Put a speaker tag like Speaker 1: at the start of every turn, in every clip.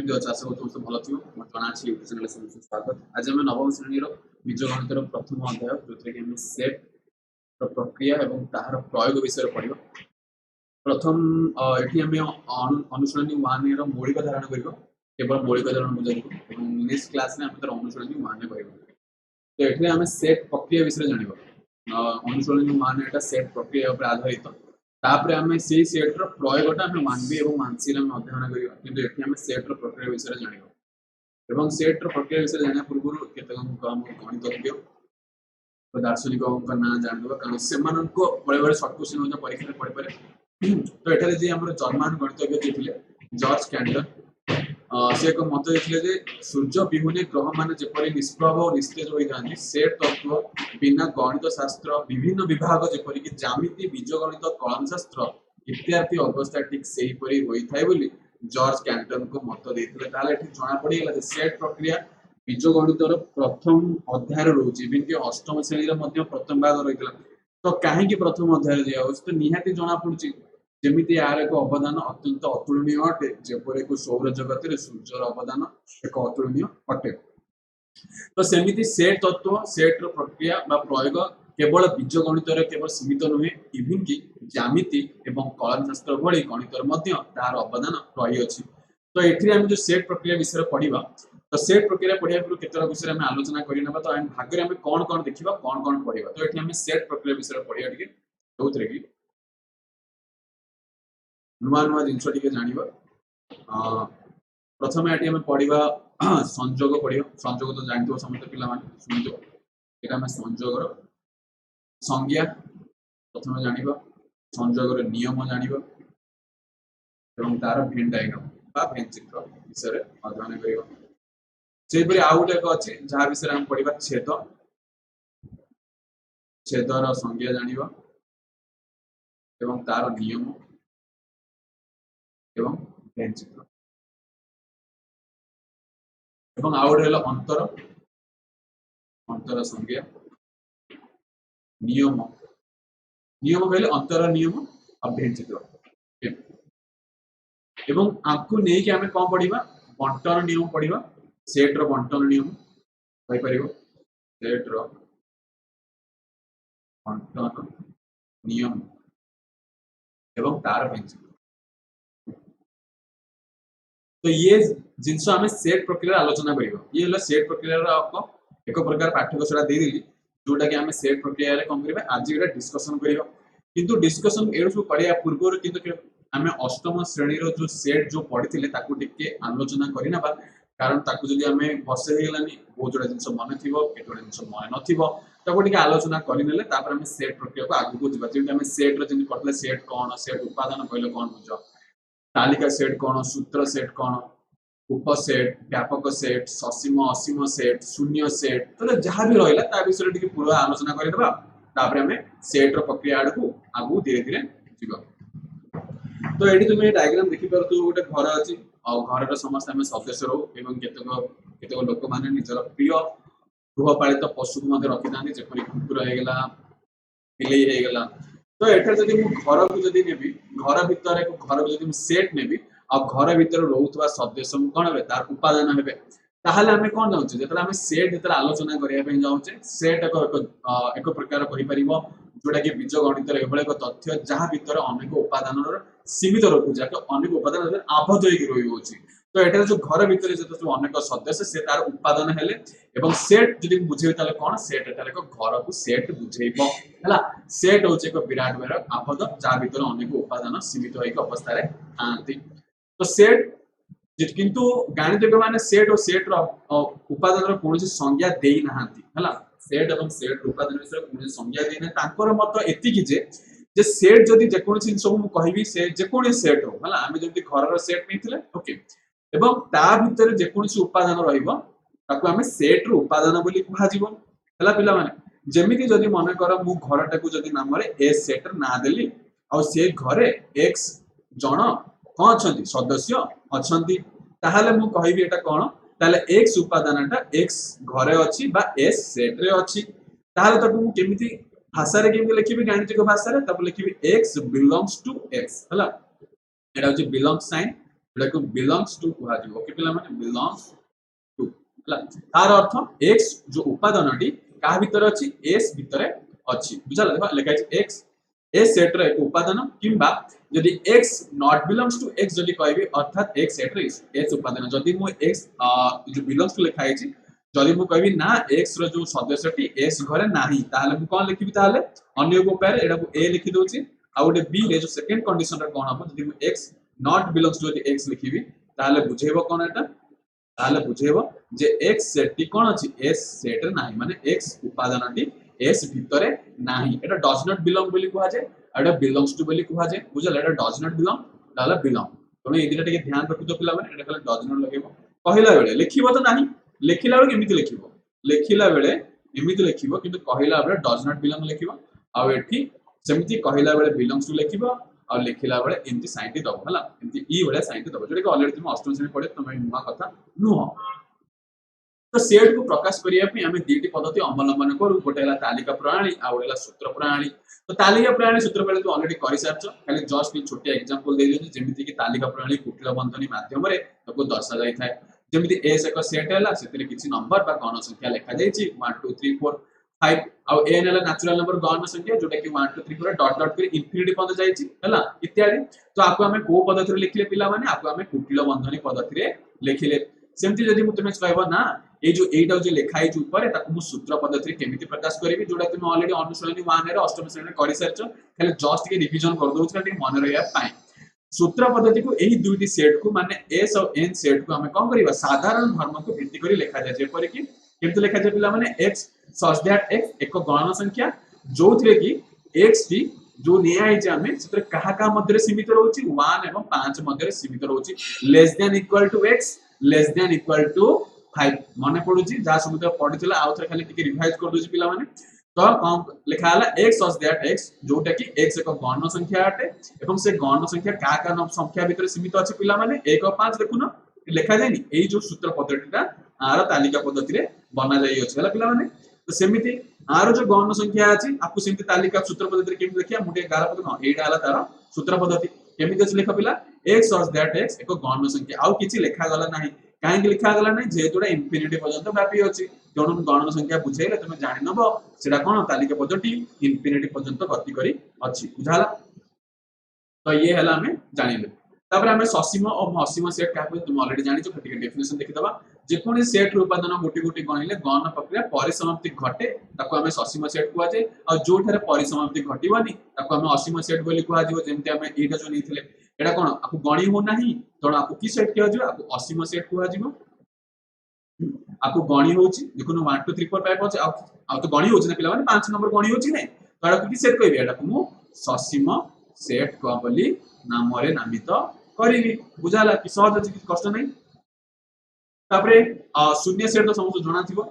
Speaker 1: केमती अच्छे आशा करते समस्त भल थी मत जना यूट्यूब चैनल समस्त स्वागत। आज आम नवम श्रेणी बीजगणितर प्रथम अध्याय जो कि सेट प्रक्रिया और तार प्रयोग विषय पढ़ा। प्रथम ये अनुशीलनी 1 मौलिक धारणा कर केवल मौलिक धारणा बुझे नेक्स्ट क्लास में तार अनुशीलनी 1 कर। तो ये आम सेट प्रक्रिया विषय जाना अनुशीलनी 1 एटा सेट प्रक्रिया आधारित तापर आम से सेट प्रयोगटा 1B और 1C अध्ययन करवा कि आम सेट प्रक्रिया विषय जाना सेट प्रक्रिया विषय जाना पूर्व केत गणितज्ञ दार्शनिक ना जानवा कारण से बड़े बड़े सर्ट क्वेश्चन परीक्षा पढ़ी पारे। तो ये जी आम जर्मान गणितज्ञ थे जॉर्ज कैंडलर से एक मत देते सूर्य विहुने ग्रह मान जपरी निष्प्रभ और निस्तेज होता सेट तत्व बिना गणित शास्त्र विभिन्न विभाग जपरिक ज्यामिति बीजगणित कलम शास्त्र इत्यादि अवस्था ठीक से होता है बोली जॉर्ज कैंटन को मत देते जना पड़गला सेट प्रक्रिया बीजगणितर प्रथम अध्याय रोचे इवन कि अष्टम श्रेणी प्रथम भाग रही तो कहीं प्रथम अध्याय दिया तो निहाती जना पड़ी जमीती यार एक अवदान अत्यंत अतुलनीय अटे जेपर एक सौर जगत में सूर्यर अवदान एक अतुलनीय अटे। तो सेमिति सेट तत्व सेट प्रक्रिया प्रयोग केवल बीजगणित केवल सीमित नुहे इवन कि ज्यामिति एवं कलम शास्त्र भली गणित तार अवदान रही अछि। तो ये जो सेट प्रक्रिया विषय पढ़ा तो सेट प्रक्रिया पढ़ा पूर्व केतक विषय में आलोचना करना तो भाग्य में कौन कौन देखा कौन कौन पढ़ा। तो ये सेट प्रक्रिया विषय पढ़ा टे जो कि नुआ नुआ जिनस टे जाना प्रथम ये पढ़ा संजोग पढ़ा संजोग तो जानते समस्त पिला संजोग यहाँ संजोगर संज्ञा प्रथम जाना संजोगर नियम जाना तार भेन डायग्राम भेन चित्र विषय अध्ययन कर आउ गोटे अच्छे जहाँ विषय आम पढ़ा छेद छेदर संज्ञा जाना तार नियम एवं भेन चित्र एवं आउ गोटे अंतर अंतर संज्ञा नियम नियम कहले अंतर नियम और भेन चित्र एवं आपको नहीं कि आम कौन पढ़ा बंटन नियम पढ़ा सेट रो बंटन नियम सेट रो बंटन नियम एवं तार भेन चित्र। तो ये जिनस आम सेट प्रक्रिया आलोचना करवा ये सेट प्रक्रिया एक प्रकार पाठ्यकोशा देदेली जोटा कि आम सेट प्रक्रिया कौन कर आज ये डिस्कसन करवा किंतु डिस्कसन ये सब करने पूर्व किंतु आम अष्टम श्रेणी जो सेट जो पढ़ी टे आलोचना करना कारण ताकू जब आम बसे होगलानी बहुत जोड़ा जिन मन थी केतोड़ा जिन मन न आलोचना कर सेट प्रक्रिया को आगे को जमी सेट रही सेट कौन सेट उपादान कहले कौन बुझ तालिका सेट कौन सूत्र सेट कौन उपसेट व्यापक सेट ससीम असीम सेट शून्य सेट तो जहाँ भी रहा विषय पूर्व आलोचना करदे सेट प्रक्रिया आड़ को आगू धीरे धीरे जीव। तो ये तुम डायग्राम देखिपार गोटे घर अच्छी घर समस्त आम सदस्य रो केतक लोक मैंने निजर प्रिय गृहपालित पशु को रखी था जपरी कुकुर होगा बिलई होगा। तो ये घर को जब नेबी घर भितर एक घर को जब सेट नेबी आ घर भितर रोथुवा सदस्य कौन हे तार उपादान हे ताहले आमे कौन जाउछे जेतरा आमे सेट जेतरा आलोचना करिया पे जाउछे सेट एक प्रकार कहि परिबो जोटा कि बीजगणित एभले एक तथ्य जहाँ भितर अनेक उपादान सीमित रखुचे अनेक उपादान आबद्ध होगी रही होची। तो ये जो घर भितर जो अनेक सदस्य से तार उपादान हेले एवं सेट जदि बुझे कौन सेट एटार एक घर को सेट बुझेइबो हैला सेट होचे एक विराट बड़ आबद्ध जहाँ भितर अनेक उपादान सीमित होइक अवस्था रे आंती। तो सेट किंतु गणितज्ञ माने सेट और सेट उपादान कौन संज्ञा देई नाहांती हैला सेट और सेट उपादान विषय कौन संज्ञा देई ना तांकर मत एतिकी जे सेट जदि जेकोसी जिनस को कहबी से जेकोसी सेट हो हैला आमे जदि घर सेट नैथिले ओके एवं ता भितर जेकोसी उपादान रहिबो ताको आमे सेट रो उपादान बोली कहजिबो हैला पिला माने जेमिति जदि मन कर मु घरटा को जदि नाम रे ए सेट ना देली आ से घरे x जण कौन अच्छा सदस्य अच्छा ताहले मु कहबी एटा कौन ताहले x उपादानटा x घरे अच्छी बा s सेट रे अच्छी ताहले ताकू मु केमिति भाषा रे केमिति लिखिबी गणितिक भाषा रे तब लिखिबी x बिलोंग्स टू x हला एटा होची बिलोंग साइन जोटा को बिलोंग्स टू कुहा जी ओके पिला माने बिलोंग्स टू हला तार अर्थ x जो उपादानटी का भीतर अछि s भीतर अछि बुझला देखा लेखा अछि x ए सेट रो एक उपादान किंबा यदि x not belongs to x जदि कहबी अर्थात x सेट रो s उपादान जदि मु x जो बिलोंग्स टू लिखा अछि जदि मु कहबी ना x रो जो सदस्यटी s घरे नाही ताले मु कोन लिखिबी ताले अन्य एक उपाय एडा को a लिखि दोछि आ गोटे b रे जो सेकंड कंडीशन रे कोन हबो जदि मु x not belongs to x लिखिबी ताले बुझेबो कोन एटा ताले बुझेबो जे x सेट टी कोन अछि s सेट रे नाही माने x उपादानटी s भितरे नाही एटा डज नॉट बिलोंग बोली कुहा जाय एटा बिलोंग्स टू बोली कुहा जाय बुझला एटा डज नॉट बिलोंग ताला बिलोंग तने ए दिना टिके ध्यान रखितो पिला माने एटा खाली डज नॉट लगेबो कहिला बेले लिखिबो तो नाही लिखिला बेले केमिति लिखिबो लिखिला बेले एमिति लिखिबो किंतु कहिला बेले डज नॉट बिलोंग लिखिबो आ एठी सेमिति कहिला बेले बिलोंग्स टू लिखिबो और लिखिला बेले एमिति साइन टी दबो हला एमिति ई बेले साइन टी दबो जेटा कि ऑलरेडी तुम अष्टम श्रेणी पढे तुम नुवा कथा नुह तो सेट को प्रकाश करिया पे हमें दीटी पद्धति अवलंबन करू गोटे हला तालिका प्रणाली आ गोटे हला सूत्र प्रणाली तो तालिका प्रणाली सूत्र प्रणाली तो ऑलरेडी करि सारछ खाली जस्ट एक छोटे एग्जांपल दे दियो जेमिति कि तालिका प्रणाली कुटिल बंधनी माध्यम रे तको दर्शा जाय थाए जेमिति एस एक सेट हला सेतरे किछि नंबर बा गण संख्या लिखा जायछि 1 2 3 4 5 आ एन हला नेचुरल नंबर गण संख्या जोटा कि 1 2 3 4 डॉट डॉट कर इंफिनिटी पद जायछि हला इत्यादि तो आपको हमें को पद्धति रे लिखले पिला माने आपको हमें कुटिल बंधनी पद्धति रे लिखिले सेमति जदि मु तुमे कहबो ना ए जो एटा जो लिखाई जो ऊपर ताको मु सूत्र पद्धति रे केमिति प्रकाश करिवि जोटा तुम ऑलरेडी अनुसरणी 1 रे अष्टम श्रेणी रे करि सारछ खाली जस्ट के रिवीजन कर दोछ खाली मन रहया पाए सूत्र पद्धति को एही दुईटी सेट को माने s और n सेट को हमें कोन करिवा साधारण धर्म को भित्ति करी लिखा जाय जे पर कि केमिति लिखा जाय पिला माने x सच दैट x एक गण संख्या जोथरे कि x टी जो निया है जे हमें चित्र कहा का मध्य सीमित रहउची 1 एवं 5 मध्य सीमित रहउची less than equal to x less than equal to 5 माने पडुची जा समुद्र पडितला आउथरे खाली टिके रिवाइज कर दोची पिला माने तो कौन लिखा हला x सच दैट x जोटा कि x एक गण संख्या अटे एवं से गण संख्या का संख्या भीतर सीमित अछि पिला माने 1 और 5 देखुनो लिखा जायनी एई जो सूत्र पद्धतिटा आर तालिका पद्धति रे बना जाई अछि हला पिला माने तो सेमिति आर जो गण संख्या अछि आपको सेमिति तालिका सूत्र पद्धति रे केमि लिखिया मुटे गारा पद न एटा हला तार सूत्र पद्धति केमि अछि लिखा पिला x सच दैट x एक गण संख्या आउ किछि लिखा गला नाही काहे लिखा गला नाही जेतुडा इंफिनिटी पर्यंत व्यापी अछि जणन गण संख्या बुझाइले तुम जानि नबो सेडा कोन तालिका पद्धति इंफिनिटी पर्यंत गति करी अछि बुझाला तो ये हला हमें जानिले तापर हमें ससीम और असीम सेट का तुम ऑलरेडी जानि छ खटिके डेफिनेशन देखि दबा जे कोनी सेट उपादान गोटी गोटी गणिले गण प्रक्रिया परिसमाप्ति घटे ताको हमें ससीम सेट कुआ जाय और जो थारे परिसमाप्ति घटिबनी ताको हमें असीम सेट बोली कुआ जिवो जेमते हमें एटा जो नैथिले एटा कोन आपको गणी हो नाही तो आपको की सेट किया जिवो आपको असीम सेट कुआ जिवो आपको गणी होची देखो 1 2 3 4 5 होची आ तो गणी होची ना पिला माने 5 नंबर गणी होची नै तो आपको की सेट कहबी एटा को मु ससीम सेट को बोली नाम रे नामित करिवि बुझाला कि सहज अछि कि कष्ट नै तापरे शून्य सेट तो समस्त जणा थिबो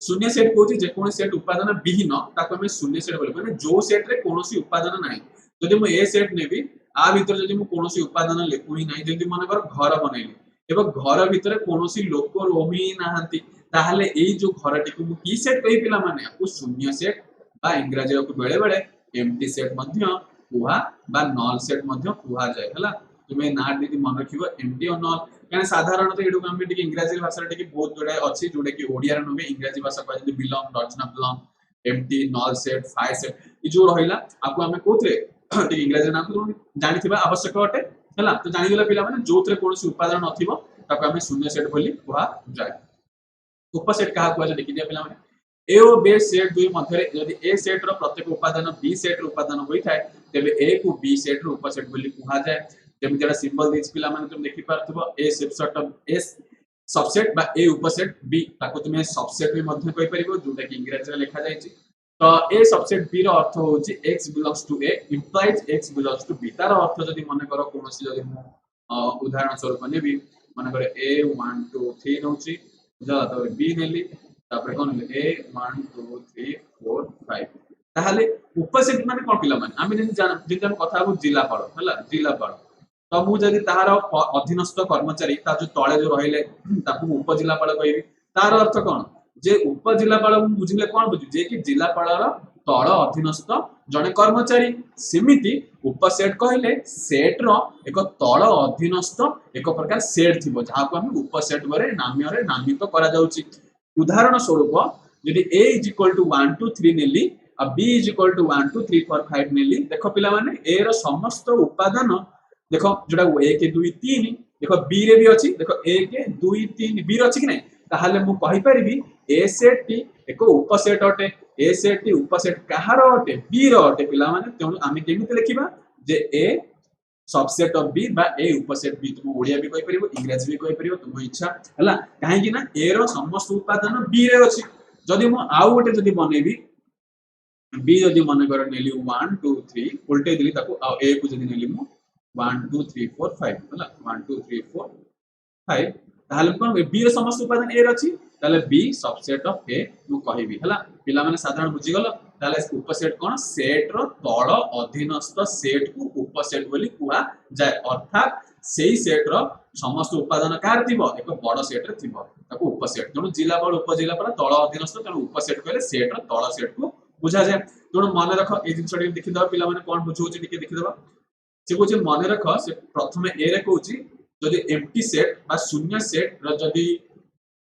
Speaker 1: शून्य सेट कोची जे कोन सेट उपादान विहीन ताको हमें शून्य सेट बोले माने जो सेट रे कोनोसी उपादान नाही जदि मु ए सेट नेबी आ भीतर जदि मु कोनोसी उपादान लेखु ही नाही जदि मन कर घर बनेली एवं घर भीतर कोनोसी लोक रोही नाहंती ताहले एई जो घरटी को की सेट कहि पिला माने आपको शून्य सेट बा इंग्रजी को बेले बेले एम्प्टी सेट मध्य कुहा बा नल सेट मध्य कुहा जाय हला तुमे ना दीदी मन रखिबो एम्प्टी और नल काने साधारणतः एडु हम टिके इंग्रजी भाषा टिके बहुत जोडा अछि जोडे कि ओडिया रे नबे इंग्रजी भाषा कहै जे belong does not belong empty null set phi set ई जो रहिला आपको हमें कोथरे टिके इंग्रजी नाम तो जानि थिबा आवश्यक अटे हला तो जानि गेला पिला माने जोथरे कोनोसी उपादान नथिबो ताको हमें शून्य सेट बोली कुहा जाय उपसेट कहा कुहा जे देखि दिया पिला माने ए और बी सेट दुई मध्य यदि ए सेट रो प्रत्येक उपादान बी सेट रो उपादान होई थाए तबे ए को बी सेट रो उपसेट बोली कुहा जाय जेम जरा सिंबल देछ पिला माने तुम देखि पारथबो ए सबसेट ऑफ एस सबसेट बा ए उपसेट बी ताको तुमे सबसेट भी मध्य कहि परिबो जोटा कि इंग्रजी रे लिखा जायछि तो ए सबसेट बी रो अर्थ होछि x belongs to a implies x belongs to b तार अर्थ जदि माने करो कोनोसी जदि मु उदाहरण स्वरूप नेबी माने करे a 1 2 3 नउछि जला तो b नेली तापर कोन a 1 2 3 4 5 ताहले उपसेट माने कोन पिला माने आमे जेन हम कथा हबो जिलापाल हला जिलापाल तो मु जदि तार अधीनस्थ कर्मचारी ता जो तळे जो रहिले ताकू उपजिलापाल कहबी तार अर्थ कोन जे उपजिलापाल बुझिले कोन बुझि जे कि जिलापालर तळ अधीनस्थ जड़े कर्मचारी सेमिति उपसेट कहले सेट रो एक तल अधीनस्थ एक प्रकार सेट थिबो जहा को हम उपसेट बरे नाम्य नामित करा जाउची। उदाहरण स्वरूप यदि a इज इक्वल टू 1 2 3 नेली आ b इज इक्वल टू 1 2 3 4 5 नेली देखो पिला माने a रो समस्त उपादान देखो जोटा 1 2 3 देखो b रे भी अछि देखो 1 2 3 b रे अछि कि नै ताहाले मु कहि परिबी a सेट टी एक उपसेट अटे a सेट टी उपसेट कहार अटे b रो अटे पिला माने तेनु आमी केमिते लिखिबा जे a सबसेट ऑफ b बा a उपसेट b तुम ओडिया भी कहि परिबो इंग्लिश भी कहि परिबो तुम इच्छा हला काहे कि ना a रो समस्त उपादान b रे अछि जदि मु आउ गोटे जदि बनेबी b जदि मन कर नेली 1 2 3 उल्टे दिली ताको आ a को जदि नेली मु 1 2 3 4 5 हला 1 2 3 4 5 ताहले कोन b रे समस्त उपादान a रे अछि ताले b सबसेट ऑफ a मु कहिबी हला पिला माने साधारण बुझी गलो ताले उपसेट कोन सेट रो तळ अधीनस्थ सेट को उपसेट बोली कुआ जाय अर्थात सेही सेट रो समस्त उपादान कार थिबो एक बड़ सेट रे थिबो ताको उपसेट तणु जिला बड़ उपजिला पर तळ अधीनस्थ तणु उपसेट कहले सेट रो तळ सेट को बुझा जाय तणु मन रख ए जिंसटी देखि दबा पिला माने कोन बुझौची टिके देखि दबा से कोची मन रख से प्रथमे ए रे कहूची जदि एम्प्टी सेट बा शून्य सेट रो जदि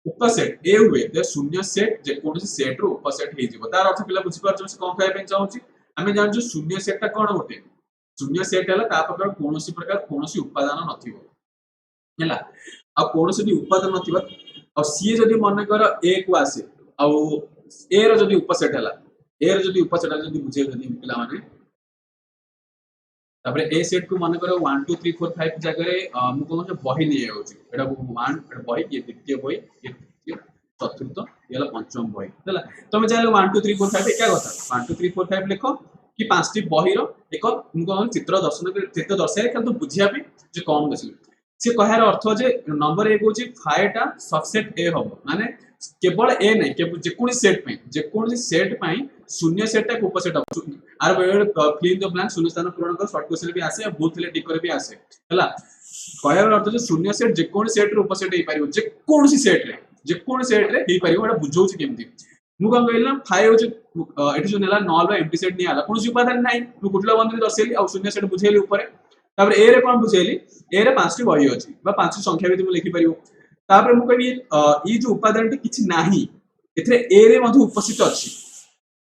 Speaker 1: उपसेट ए हुए ते शून्य सेट जे कोनसी सेट रो उपसेट हे जिवो तार अर्थ पिला बुझी परछ से कोन कहै पे चाहूची हमें जानजु शून्य सेट ता कोन होते शून्य सेट हला ता प्रकार कोनसी उपादान नथिबो हला आ कोनसी भी उपादान नथिबो आ सी जदि मन कर ए को आसे आ ए रो जदि उपसेट हला ए रो जदि उपसेट हला जदि बुझे जदि पिला माने तापर ए सेट को मन कर 1 2 3 4 5 जगह रे मु कोन से बही नै आउची एटा 1 एटा बही ये द्वितीय बही ये तृतीय चतुर्थ येला पंचम बही हला तमे चाहे 1 2 3 4 5 क्या कथा 1 2 3 4 5 लिखो कि पांचटी बही रो एक मु कोन चित्र दर्शन चित्र दर्शाए खाली बुझिया पे जे कोन बसिल से कहार अर्थ जे नंबर 1 होची 5 टा सबसेट ए हबो माने केवल ए नै के जे कोनी सेट पई शून्य सेट टा उपसेट हबो आर फिल द ब्लैंक शून्य स्थान पूरण कर शॉर्ट क्वेश्चन भी आसे भूल थिले टिक करे भी आसे हला कहार अर्थ जे शून्य सेट जे कोनी सेट रो उपसेट हे पारिबो जे कोनसी सेट रे हे पारिबो एटा बुझौची केमती मु कम कहला 5 होची एठी जो नेला नॉल बा एम्प्टी सेट नि आला कोनसी उपादान नै मु कुटला बंधन दर्शेली आ शून्य सेट बुझेली ऊपर तापर ए रे कोन बुझेली ए रे पांचटी बही अछि बा पांचटी संख्या भी तुम लिखि परिबो तापर मु कहबी ई जो उपादान किछि नाही एथरे ए रे मधु उपस्थित अछि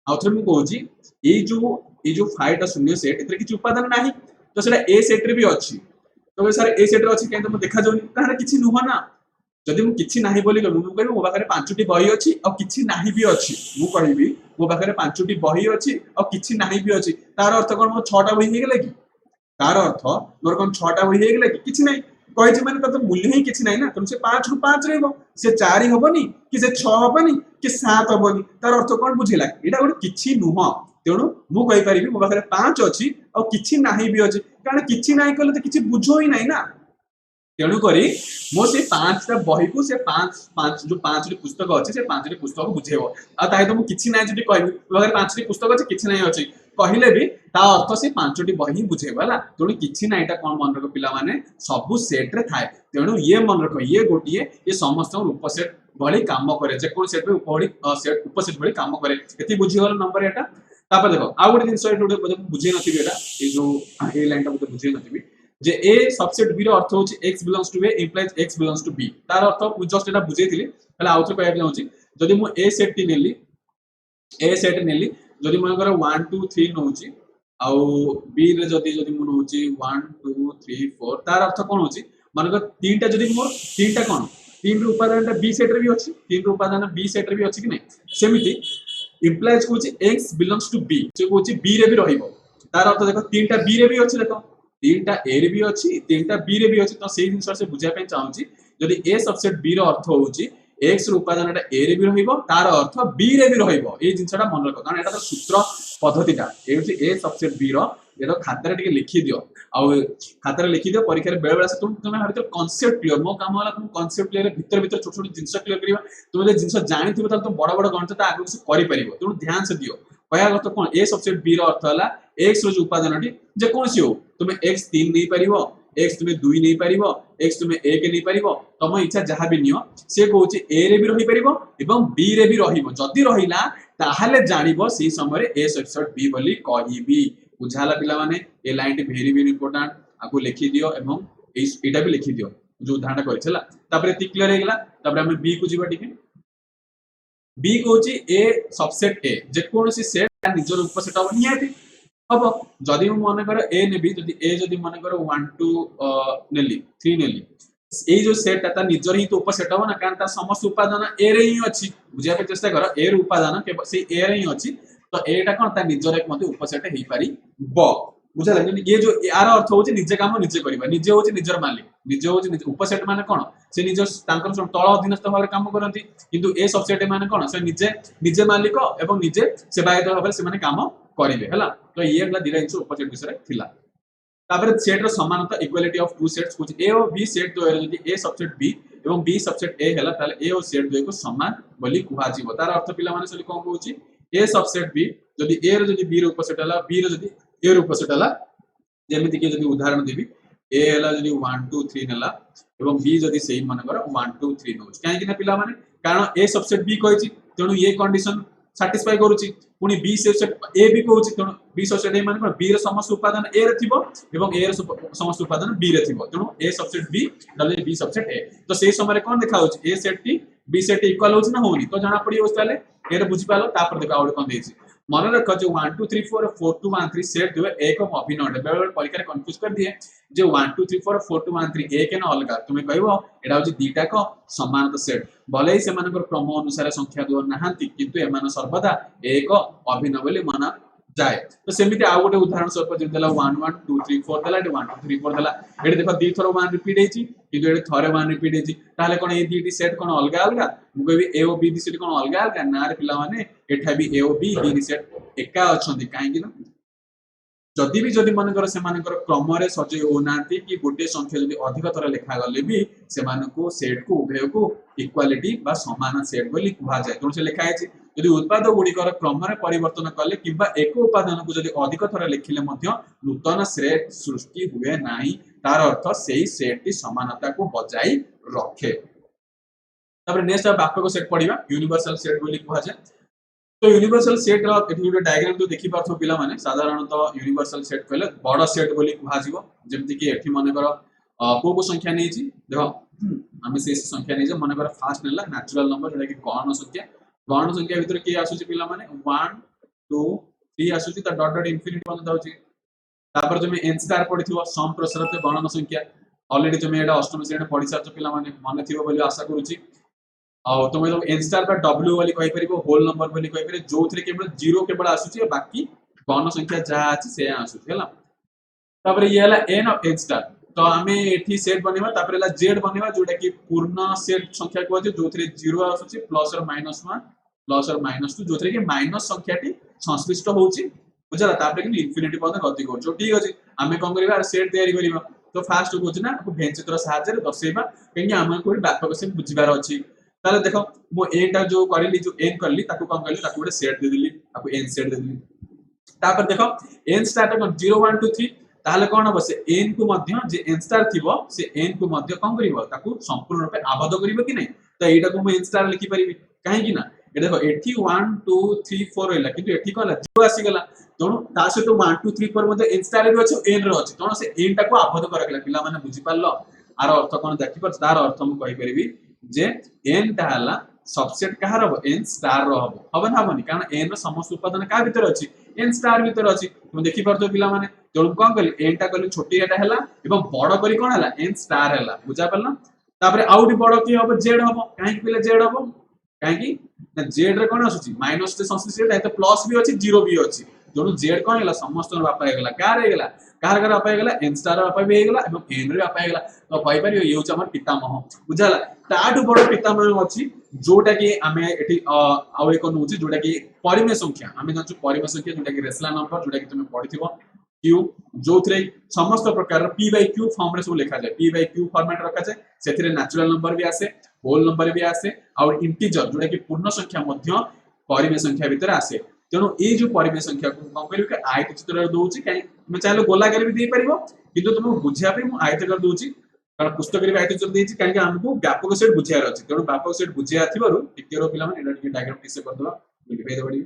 Speaker 1: आउथरे मु कहूची ए जो 5 टा शून्य सेट एथरे किछि उपादान नाही तो सेटा ए सेट रे भी अछि तो सर ए सेट रे अछि केन तो देखा जोनी ताहरे किछि नुह ना जदि मु किछि नाही बोली मु कहबी मो पाखरे पांचटी बही अछि आ किछि नाही भी अछि मु कहबी मो पाखरे पांचटी बही अछि आ किछि नाही भी अछि तार अर्थ कोन मो 6 टा बही हे गेले कि तार अर्थ मोर कोन 6 टा बही हे गेले कि किछि नाही कहिछि माने त मूल्य ही किछि नाही ना तुम से 5 रु 5 रहबो से 4 हबनी कि से 6 हबनी कि 7 हबनी तार अर्थ कोन बुझिला एटा गोटे किछि नुह तेणु मु कहि परिबी मो पाखरे 5 अछि आ किछि नाही भी अछि कारण किछि नाही कले त किछि बुझो ही नाही ना तेणु करी मो से 5 टा बही को से 5 जो 5 टी पुस्तक अछि से 5 टी पुस्तक बुझेबो आ ताहि त मु किछि नाही जति कहबी मो पाखरे 5 टी पुस्तक अछि किछि नाही अछि कहिले भी ता अर्थ से 5 टी बही बुझेबो हला तेणु किछि नाही ता कोन मन रखो पिला माने सब सेट रे थाए तेणु ये मन रखो ये गोटिए ये समस्त उपसेट भली काम करे जे कोन सेट उपहरी सेट उपसेट भली काम करे एति बुझी गलो नंबर एटा तापर देखो आ गोटे दिन सॉरी टुडे बुझे नथिबी एटा ए जो ए लाइन ता बुझे नथिबी जे ए सबसेट बी रो अर्थ होची x belongs to a implies x belongs to b तार अर्थ मु जस्ट एटा बुझेइथिली हला आउथरे कहया जाउची जदि मु a सेट टी नेली जदि मन कर 1 2 3 नउची आ b रे जदि मु नउची 1 2 3 4 तार अर्थ कोन होची मन कर तीनटा जदि मोर तीनटा कोन तीन रो उपादान बी सेट रे भी अछि तीन रो उपादान बी सेट रे भी अछि कि नै सेमिति इंप्लाइज कोची x बिलोंग्स टू b जे कोची b रे भी रहिबो तार अर्थ देखो तीनटा b रे भी अछि देखो तीनटा ए रे भी अछि तीनटा बी रे भी अछि तो सेही जिंस से बुझा पे चाहूची जदि ए सबसेट बी रो अर्थ होची x रो उपादानटा ए रे भी रहिबो तार अर्थ b रे भी रहिबो ए जिंसटा मन रख कारण एटा तो सूत्र पद्धतिटा ए होची ए सबसेट बी रो एरो खाता रे टिके लिखि दियो आ खाता रे लिखि दियो परीक्षा रे बेळ बेळ से तुम भाबित कांसेप्ट क्लियर मो काम वाला तुम कांसेप्ट क्लियर भीतर छोट छोट जिंस क्लियर करिवा तुम जे जिंस जानि थिबो त तुम बड़ बड़ गणित त आगु से करि परिबो तुम ध्यान से दियो कहया गत कोन ए सबसेट बी रो अर्थ हला x रो जो उपादानटी जे कोनसी हो तुम x 3 नै परिबो x तुमे 2 नहीं परिबो x तुमे 1 नहीं परिबो तम इच्छा जहां भी नियो से कहूची a रे भी रही परिबो एवं b रे भी रहिबो जदी रहिला ताहाले जानिबो सी समय a सबसेट b बोली कहिबी बुझाला पिला माने ए लाइन वेरी वेरी इंपोर्टेंट आपको लिखि दियो एवं एटा भी लिखि दियो जो उदाहरण करिसला तापर एति क्लियर हे गेला तापर हम b को जीवा ठीक b कहूची a सबसेट a जे कोनोसी सेट निजर उपसेट हो नियाती अब जदि मु मन कर a नेबी जदि a जदि मन कर 1 2 नेली 3 नेली ए जो सेट ता निजर ही तो उपसेट हो ना कारण ता समस्त उपादान a रे ही अछि बुझिया पे चेष्टा कर a रे उपादान के से a रे ही अछि तो एटा कोन ता निजर एक मते उपसेट हेई पारी ब बुझला ये जो यार अर्थ होची निजे काम निजे करबा निजे होची निजर मालिक निजे होची निजे उपसेट माने कोन से निज तांकर तळ अधीनस्थ भाबरे काम करंती किंतु ए सबसेट माने कोन से निजे निजे मालिक एवं निजे सेवायत भाबरे से माने काम करिवे हला तो ये हला दिरा इंच उपसेट विषय थिला तापर सेट रो समानता इक्वालिटी ऑफ टू सेट्स कुछ ए और बी सेट तो यदि ए सबसेट बी एवं बी सबसेट ए हला ताले ए और सेट दुई को समान बोली कुहा जीवो तार अर्थ पिला माने सली कोन कहूची ए सबसेट बी जदि ए रो जदि बी रो उपसेट हला बी रो जदि ए रो उपसेट हला जेमिति कि जदि उदाहरण देबी ए हला जदि 1 2 3 हला एवं बी जदि सेही मन कर 1 2 3 नोच काहे कि ना पिला माने कारण ए सबसेट बी कहैछि तेनु ये कंडीशन सैटिस्फाई करूछि पुनी बी सबसेट ए भी कहूछि तेनु बी सबसेट ए माने पर बी रो समस्त उपादान ए रे थिबो एवं ए रो समस्त उपादान बी रे थिबो तेनु ए सबसेट बी डले बी सबसेट ए तो सेही समय कोन देखा होछि ए सेट टी बी सेट इक्वल होछि ना होनी तो जाना पड़ी होस्ताले ए रे बुझि पालो तापर देखा आउट कोन देछि मन रख जो 1 2 3 4 4 2 1 3 सेट दिवे एक अभिन्न बेले परीक्षा कंफ्यूज कर दिए जे 1 2 3 4 4 2 1 3 एक न अलगा तुमे कहबो एडा होची दीटा को समानता सेट भले से मानकर क्रम अनुसार संख्या दो नाहंती किंतु एमान सर्वदा एक अभिन्न बोली माना जाए तो सेमिति आ गोटे उदाहरण स्वरूप जे देला 1 1 2 3 4 देला 1 2 3 4 देला एडे देखो दी थरो 1 रिपीट हेची किंतु एडे थरे 1 रिपीट हेची ताले कोन ए दीटी सेट कोन अलगा अलगा मु कहबी ए ओ बी दी सेट कोन अलगा अलगा ना रे पिला माने एठा भी ए ओ बी दी सेट एका अछंती काहे कि ना जदि भी जदि मन कर से मानकर क्रम रे सजय हो नांती कि गोटे संख्या जदि अधिक थर लेखा गले भी से मानको सेट को उभय को इक्वालिटी बा समान सेट बोली कुहा जाय तो से लेखा है यदि उत्पाद गुड़िकर क्रम परिवर्तन कले किंबा एक उपादान को जदि अधिक थर लिखिले मध्य नूतन सेट सृष्टि हुए नाही तार अर्थ सेही सेट टी समानता को बजाई रखे तबरे नेक्स्ट व्यापक सेट पढिबा यूनिवर्सल सेट बोली कुहा जाय तो यूनिवर्सल सेट रो एठी गोटे डायग्राम तो देखि पाथो पिला माने साधारणतः यूनिवर्सल सेट कहले बड़ सेट बोली कुहा जीवो जेमति कि एठी माने कर को संख्या नै छी देखो हमें से संख्या नै जे माने कर फास्ट नेला नेचुरल नंबर जेटा कि गौण संख्या भीतर के आसुची पिला माने 1 2 3 आसुची त डॉट डॉट इंफिनिटी बन दाउची तापर जमे n स्टार पडिथिबो सम प्रसरते गणन संख्या ऑलरेडी जमे एटा अष्टम श्रेणी पढि सारछ पिला माने माने थिबो बोली आशा करूची आ तुम तो n स्टार पर w वाली कहि परिबो होल नंबर वाली कहि परिबो जोथरे केवल 0 केवल आसुची बाकी गण संख्या जा अछि से आसुची हला तापर ये हला n ऑफ n स्टार तो हमें एठी सेट बनेबा तापर हला z बनेबा जोटा कि पूर्ण सेट संख्या को जे जोथरे 0 आसुची प्लस और माइनस 1 प्लस और माइनस 2 जोथरे कि माइनस संख्याटी संश्लिष्ट होउची बुझला तापर कि इंफिनिटी पद गति करछो ठीक अछि हमें कोन करबा सेट तयारी करबा तो फास्ट को ना भेन चित्र सहायता रे दर्शेबा कि हम कोइ व्यापक से बुझिबार अछि ताले देखो मो एटा जो करली जो n करली ताकू कम करली ताकू गोटे सेट दे देली ताकू n सेट दे देली तापर देखो n स्टार तो 0 1 2 3 ताले कोन हो से n को मध्य जे n स्टार थिबो से n को मध्य कम करिवो ताकू संपूर्ण रूपे आबद्ध करिवो कि नै तो एटा को म n स्टार लिखि परिबी काहे कि ना ए देखो एठी 1 2 3 4 हैला किंतु एठी कोला 0 आसी गेला तणु ता से तो 1 2 3 4 मध्ये n स्टार भी अछि n रो अछि तणु से n टा को आबद्ध करगला पिला माने बुझि पारलो आर अर्थ कोन देखि पर तार अर्थ हम कहि परिबी जे n टा हला सबसेट कहार हो n स्टार रो हो ना हबनी कारण n रो समस्त उपादान का भीतर अछि n स्टार भीतर अछि तुम देखि परतो पिला माने तणु कोन कली n टा कली छोटी एटा हला एवं बड़ करी कोन हला n स्टार हला बुझा पड़ला तापर आउट बड़ की हो z हो काहे कि पिला z हो काहे कि ना z रे कोन आसुची माइनस से संश्लिष्ट है तो प्लस भी अछि 0 भी अछि तणु z कोन हला समस्त बापा हेगला कार हेगला कार कार बापा हेगला n स्टार बापा भी हेगला एवं n रे बापा हेगला तो कहि परियो ये होछ हमर पितामह बुझाला ताडु बड़ पितामह अछि जोटा कि हमें एठी आउ एक नउची जोटा कि परिमेय संख्या हमें जानछु परिमेय संख्या जोटा कि रेशनल नंबर जोटा कि तुमे पढिथिबो q जोथरे समस्त प्रकार p by q फॉर्म रे सब लिखा जाय p by q फॉर्मेट रखा जाय सेथिरे नेचुरल नंबर भी आसे होल नंबर भी आसे और इंटीजर जोटा कि पूर्ण संख्या मध्य परिमेय संख्या भीतर आसे तेणु ए जो परिमेय संख्या को कम करियो कि आयत चित्र रे दोउची काई मैं चाहे गोलाकार भी दे परिबो किंतु तुमको बुझिया पे मु आयताकार दूची कारण पुस्तक रे आयताकार देची काहे हमको व्यापक सेट बुझियार अछि तेणु व्यापक सेट बुझिया थिबारु टिके रो पिला माने एटा टिके डायग्राम ठीक से कर दवा लिखै दबडी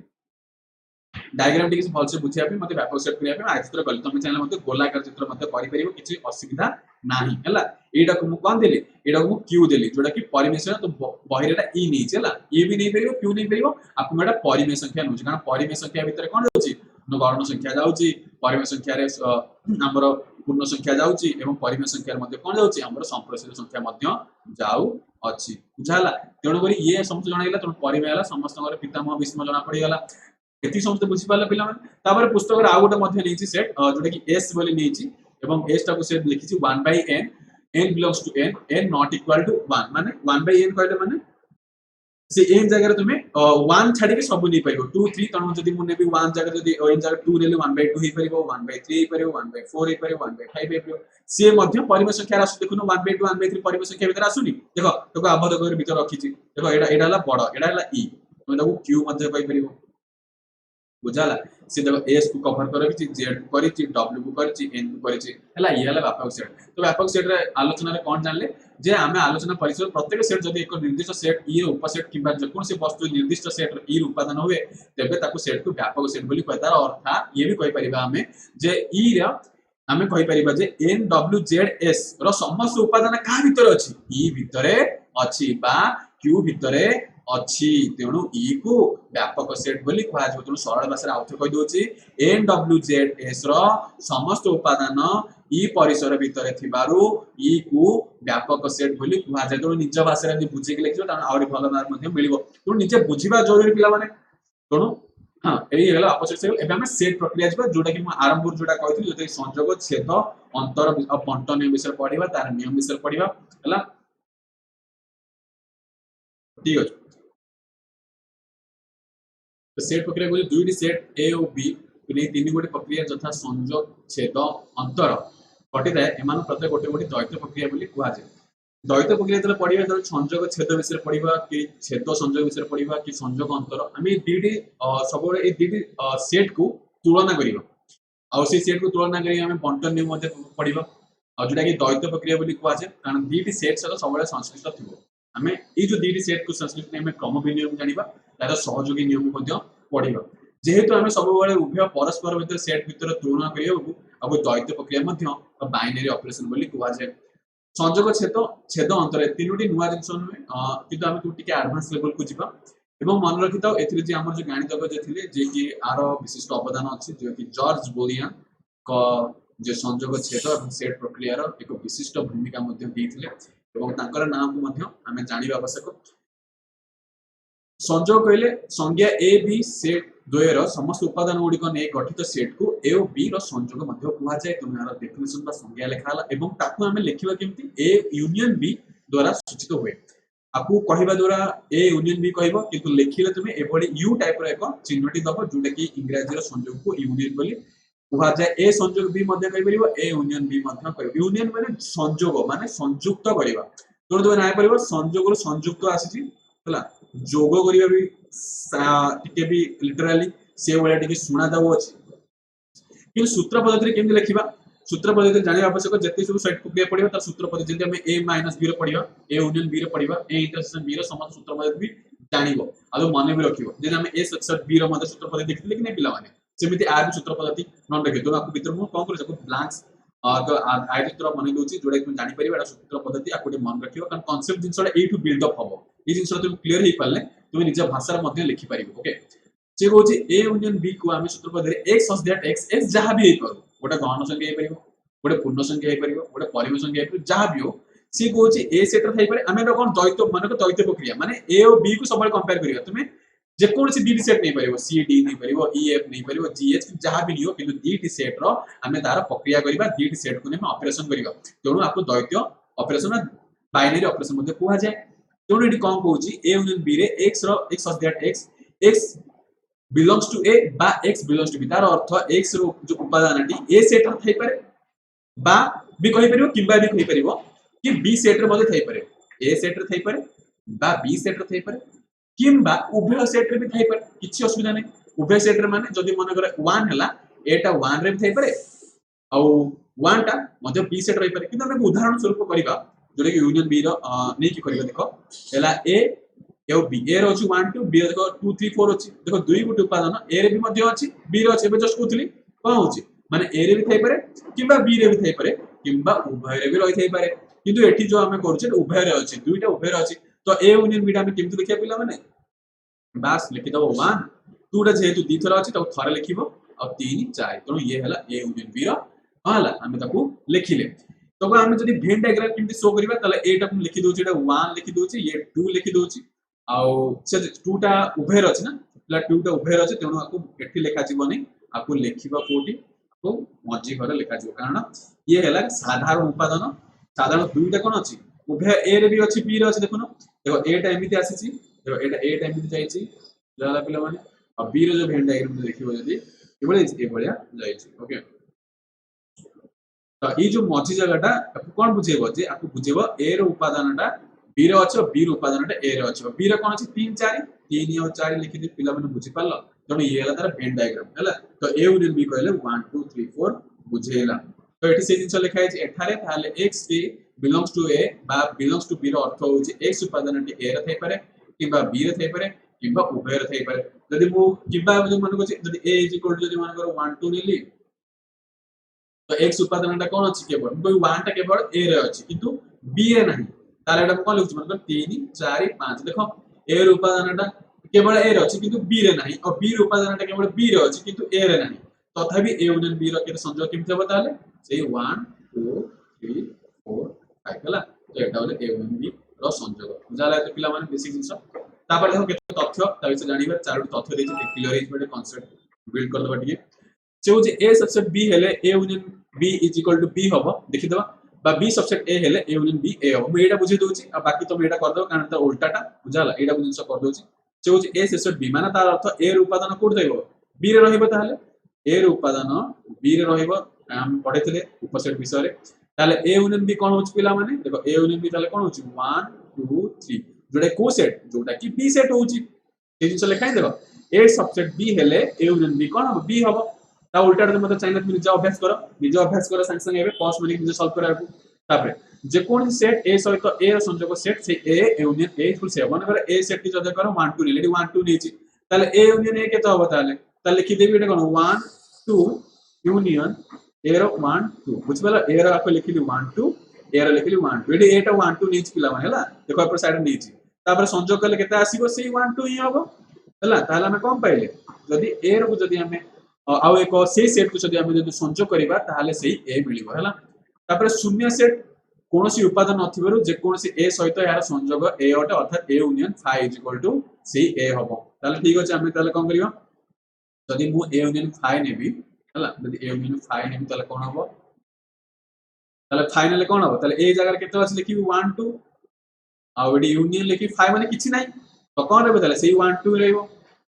Speaker 1: डायग्राम टिके भल से बुझिया पे मते व्यापक सेट करिया पे आ चित्र गल तुम चैनल मते गोलाकार चित्र मते करि परिबो किछि असुविधा नाही हला एटा को मु कोन देली एटा को मु क्यू देली जोटा कि परिमेय तो बहिरेटा ई नै छला ए भी नै परिबो क्यू नै परिबो आपु मेटा परिमेय संख्या नउछि कारण परिमेय संख्या भितर कोन होछि गौण संख्या जाउछि परिमेय संख्या रे हमर पूर्ण संख्या जाउछि एवं परिमेय संख्या मध्ये कोन जाउछि हमर संप्रसारित संख्या मध्ये जाउ अछि बुझाला तेणु करी ये समस्त जणाइला त परिमेय हला समस्त पितामह भीष्म जना पड़ी गला एति समस्त बुझि पाला पिला माने तापर पुस्तक रे आ गोटे मध्ये नैछि सेट जोटा कि s बोली नैछि एवं s टा को set लिखिछि 1/n n belongs to n n not equal to 1 माने 1/n कहले माने से n जगह तुमे 1 छाडी के सब नै परिबो 2 3 तण जदी मु नेबी 1 जगह जदी n जगह 2 नेले 1/2 हे परिबो 1/3 हे परिबो 1/4 हे परिबो 1/5 हे परिबो से मध्य परिमेय संख्या रासु देखुनो 1/2 1/3 परिमेय संख्या भीतर आसुनी देखो तको आबद्ध कर भीतर रखिछि देखो एडा हला बड़ एडा हला e तुमे ताको q मध्य पाई परिबो बुझाला से देखो s को कवर करछि z को करछि w को करछि n को करछि हला ये हला व्यापक सेट तो व्यापक सेट रे आलोचना रे कोन जानले जे आमे आलोचना परिसर प्रत्येक सेट जदी एक निर्दिष्ट सेट e रो उपसेट किबा जकोन से वस्तु निर्दिष्ट सेट रो e रो उपादान होवे तबे ताको सेट को व्यापक सेट बोली कहतार अर्थ ये भी कहि परिबा हमें जे e रे हमें कहि परिबा जे n w z s रो समस्त उपादान का भीतर अछि e भीतरे अछि बा q भीतरे अछि तेणु e को व्यापक सेट बोली कहै जो तेणु सरल भाषा आउथ कहि दोछि n w z s रो समस्त उपादान e परिसर भीतर थिबारु e को व्यापक सेट बोली कहै जे तेणु निज भाषा रे बुझि के लिखियो त आउरी भलो मार्क मध्ये मिलिबो तेणु निजे बुझिबा जरूरी पिला माने तेणु हां एई हेला अपोजिट सेट एबे हम सेट प्रक्रिया जबा जोटा कि हम आरंभ जोटा कहथि जोटा कि संयोग छेद अंतर बंटन विषय पढिबा तार नियम विषय पढिबा हला ठीक अछि तो सेट प्रक्रिया को दुईटी सेट ए और बी ने तीन गोटे प्रक्रिया यथा संयोग छेद अंतर घटी थाए एमान प्रत्येक गोटे गोटे द्वैत प्रक्रिया बोली कुआ जाय द्वैत प्रक्रिया जब पढ़िबा त संयोग छेद विषय पढ़िबा कि छेद संयोग विषय पढ़िबा कि संयोग अंतर आमे दुईटी सब ए दुईटी सेट को तुलना करिबा आ से सेट को तुलना करी आमे बंटन नियम मध्ये पढ़िबा आ जोटा कि द्वैत प्रक्रिया बोली कुआ जाय कारण दुईटी सेट सह सब संश्लिष्ट थिबो आमे ए जो दुईटी सेट को संश्लिष्ट आमे क्रम विनियम जानिबा तार सहयोगी नियम मध्ये पढ़िबा जेहेतु आमे सब बेले उभय परस्पर भीतर सेट भीतर तुलना करियो अब द्वैत प्रक्रिया मध्ये बाइनरी ऑपरेशन बोली कुआ जाय संयोग छेद छेद अंतर तीनोटी नुआ जिंस किंतु आमे तू टिके एडवांस लेवल को जिबा एवं मन रखिता एथिरे जे हमर जे गणितज्ञ जे थिले जे कि आरो विशिष्ट अवदान अछि जे कि जॉर्ज बोलियन को जे संयोग छेद एवं सेट प्रक्रिया रो एक विशिष्ट भूमिका मध्ये दैथिले एवं तांकर नाम को मध्ये आमे जानिबा आवश्यक संयोग कहले संज्ञा ए बी सेट द्वयर समस्त उपादान गुड़िक ने गठित सेट को ए और बी रो संयोग मध्ये कुआ जाय तुमार डेफिनेशन बा संज्ञा लेखाला एवं ताकू हमें लिखिबा केमती ए यूनियन बी द्वारा सूचित हुए आपको कहबा द्वारा ए यूनियन बी कहबो किंतु लिखिले तुमे एबडी यू टाइप रो एक चिन्हटी दबो जोटा कि इंग्रजी रो संयोग को यूनियन बोली कुआ जाय ए संयोग बी मध्ये कहि परिबो ए यूनियन बी मध्ये कहि यूनियन माने संयोग माने संयुक्त करिबा तो तुमे नाय परिबो संयोग रो संयुक्त आसी हला जोग करिबा भी टिके भी लिटरली से वाला टिके सुना दाव अछि कि सूत्र पद्धति रे केमि लिखिबा सूत्र पद्धति जानि आवश्यक जति सब सेट प्रक्रिया पढिबा त सूत्र पद्धति जति हम a - b रे पढिबा a यूनियन b रे पढिबा a इंटरसेक्शन b रे समान सूत्र पद्धति भी जानिबो आलो माने भी रखिबो जे हम a सबसेट b रे मध्ये सूत्र पद्धति देखिले कि नै पिला माने सेमिति r भी सूत्र पद्धति नन रखि तो आपको भीतर मु कोन कर सको ब्लैंक्स तो आइ सूत्र माने दोची जोडा कि जानि परिबा एटा सूत्र पद्धति आकोटे मन रखिबो कारण कांसेप्ट जिंसडा ए टू बिल्ड अप हबो ए जिंसडा तुम क्लियर हे पाले तुम निज भाषा रे मध्ये लिखि परिबो ओके जे होची a यूनियन b को आमे सूत्र पद्धति x such that x x जहां भी हे करू गोटा गहन संख्या हे परिबो गोटे पूर्ण संख्या हे परिबो गोटे परिमेय संख्या हे परिबो जहां भी हो सी कोची a सेट रे थाई पारे आमे कोन द्वैत माने को द्वैत प्रक्रिया माने a और b को सबले कंपेयर करियो तुमे जे कोन सी डी सेट नै परिबो c d नै परिबो e f नै परिबो g h जहां भी लियो किंतु डी सेट रो आमे तार प्रक्रिया करिबा डी सेट को ने ऑपरेशन करिबा तेणु आपको द्वैत ऑपरेशन बाइनरी ऑपरेशन मध्ये कुहा जाय तेणु एडी कोन कहूची a यूनियन b रे x रो x such that x x belongs to a बा x belongs to b तार अर्थ x रो जो उपादानटी a सेट रे थाई पारे बा b कहि परिबो किबा भी कहि परिबो कि b सेट रे मध्ये थाई पारे a सेट रे थाई पारे बा b सेट रे थाई पारे किबा उभय सेट रे भी थाई पारे किछि असुविधा नै उभय सेट रे माने जदी मन करे 1 हला एटा 1 रे भी थाई पारे आ वन टा मध्य बी सेट रही पारे किंतु हम उदाहरण स्वरूप करबा जोटा कि यूनियन बी रो नै कि करबा देखो एला ए एओ बी ए रो 1 2 बी रो देखो 2 3 4 अछि देखो दुई गुटे उपादान ए रे भी मध्य अछि बी रो अछि एबे जस्ट कहउतली कोन होछि माने ए रे भी थाई पारे किबा बी रे भी थाई पारे किबा उभय रे भी रही थाई पारे किंतु एठी जो हमें करछे उभय रे अछि दुईटा उभय रे अछि तो ए यूनियन बी टा हम केमति लिखिया पिला माने बास लिखि दबो 1 2 टा जेहेतु दी थरा अछि तो थरे लिखिबो और 3 4 तो ये हला ए यूनियन बी रो हला हम ताकू लिखिले तो हम जदी वेन डायग्राम केमति शो करबा तले ए टा हम लिखि दोछि एटा 1 लिखि दोछि ये 2 लिखि दोछि आ से 2 टा उभय रे अछि ना प्लस 2 टा उभय रे अछि तेनु आकू एठी लिखा जिवनी आकू लिखिबा कोठी आकू मझी घरे लिखा जिवो कारण ये हला साधारण उपादान साधारण दुईटा कोन अछि उभय ए रे भी अछि बी रे अछि देखुनो देखो ए टा एमिति आसीछि देखो एटा ए टा एमिति जाईछि जाला पिला माने आ बी रे जो वेन डायग्राम देखिबो जदी एबळे ए बळिया जाईछि ओके तो ई जो मझी जगहटा आपको कोन बुझेबो जे आपको बुझेबो ए रो उपादानटा बी रो अछि बी रो उपादानटा ए रो अछि बी रो कोन अछि 3 4 3 और 4 लिखि दे पिला माने बुझि पालो तनो ये हला तार वेन डायग्राम हला तो ए यूनियन बी कहले 1 2 3 4 बुझेला तो एठी से जिंस लिखा है एठारे ताले x t belongs to A बा बिलोंग्स टू बी रो अर्थ होछि x उपादानटी ए रे थाई पारे किबा बी रे थाई पारे किबा उभय रे थाई पारे जदी मु किबा जो मन को जदी a जदी मन को 1 2 नेली तो x उपादानटा कोन अछि केवल कोई 1 टा केवल a रे अछि किंतु b रे नाही तार एटा कोन लिखु मतलब 3 4 5 देखो a रे उपादानटा केवल a रे अछि किंतु b रे नाही और b रे उपादानटा केवल b रे अछि किंतु a रे नाही तथापि a यूनियन b रो के संयोग केमति होबा ताले सेही 1 2 3 4 5 हला तो एटा होले a यूनियन b रो संयोग जाला तो पिला माने बेसिक जिंस तापर देखो केते तथ्य ता विषय जानिबा चारोटी तथ्य देछि क्लियर हेज बडे कांसेप्ट बिल्ड कर दबा दिए से हो जे a सबसेट b हेले a union b is equal to b होबो देखि दबा बा b सबसेट a हेले a यूनियन b a होबो एटा बुझि दोछि आ बाकी तो एटा कर दबो कारण त उल्टाटा बुझाला एटा बुझिस कर दोछि से हो जे a सबसेट b माने तार अर्थ a रो उपादान कोड देबो b रे रहिबो ताले a रो उपादान b रे रहिबो हम पढेथिले उपसेट विषय रे ताले a यूनियन b कोन होछि पिला माने देखो a यूनियन b ताले कोन होछि 1 2 3 जोडा को सेट जोडा की b सेट होछि ए जिंस लिखाइ देखो a सबसेट b हेले a यूनियन b कोन होबो b होबो ता उल्टा मत चाहिए निज अभ्यास करो संग संग एबे पॉज माने निज सॉल्व करा तापर जे कोन सेट a सहित a रो संयोग सेट से a यूनियन a इक्वल से वन कर a सेट की जदे करो 1 2 लेडी 1 2 नेछि ताले a यूनियन a केतो होबो ताले ता लिखि देबी एटा कोन 1 2 यूनियन a रो 1 2 बुझबला a रो आपको लिखिली 1 2 a रो लिखिली 1 2 एडी एटा 1 2 नेछि पिला माने हला देखो ऊपर साइड नेछि तापर संयोग करले केते आसीबो से 1 2 ही होबो हला ताला हम कोन पाइले जदी a रो जदी हमें आउ एक से सेट को जदी हम जदी संयोग करिबा ताहाले सेही a मिलिबो हला तापर शून्य सेट कोनोसी उपादान नथिबरु जे कोनोसी a सहित यार संयोग a अटे अर्थात a union phi is equal to सी a हबो ताले ठीक अछि हम ताले कोन करियो जदी मु a यूनियन phi नेबी हला जदी a यूनियन phi नेबी ताले कोन हबो ताले फाइनल कोन हबो ताले a जगह केते अछि लिखिबी 1 2 आ एडी यूनियन लिखि phi माने किछि नाही तो कोन रहबो ताले सेही 1 2 रहबो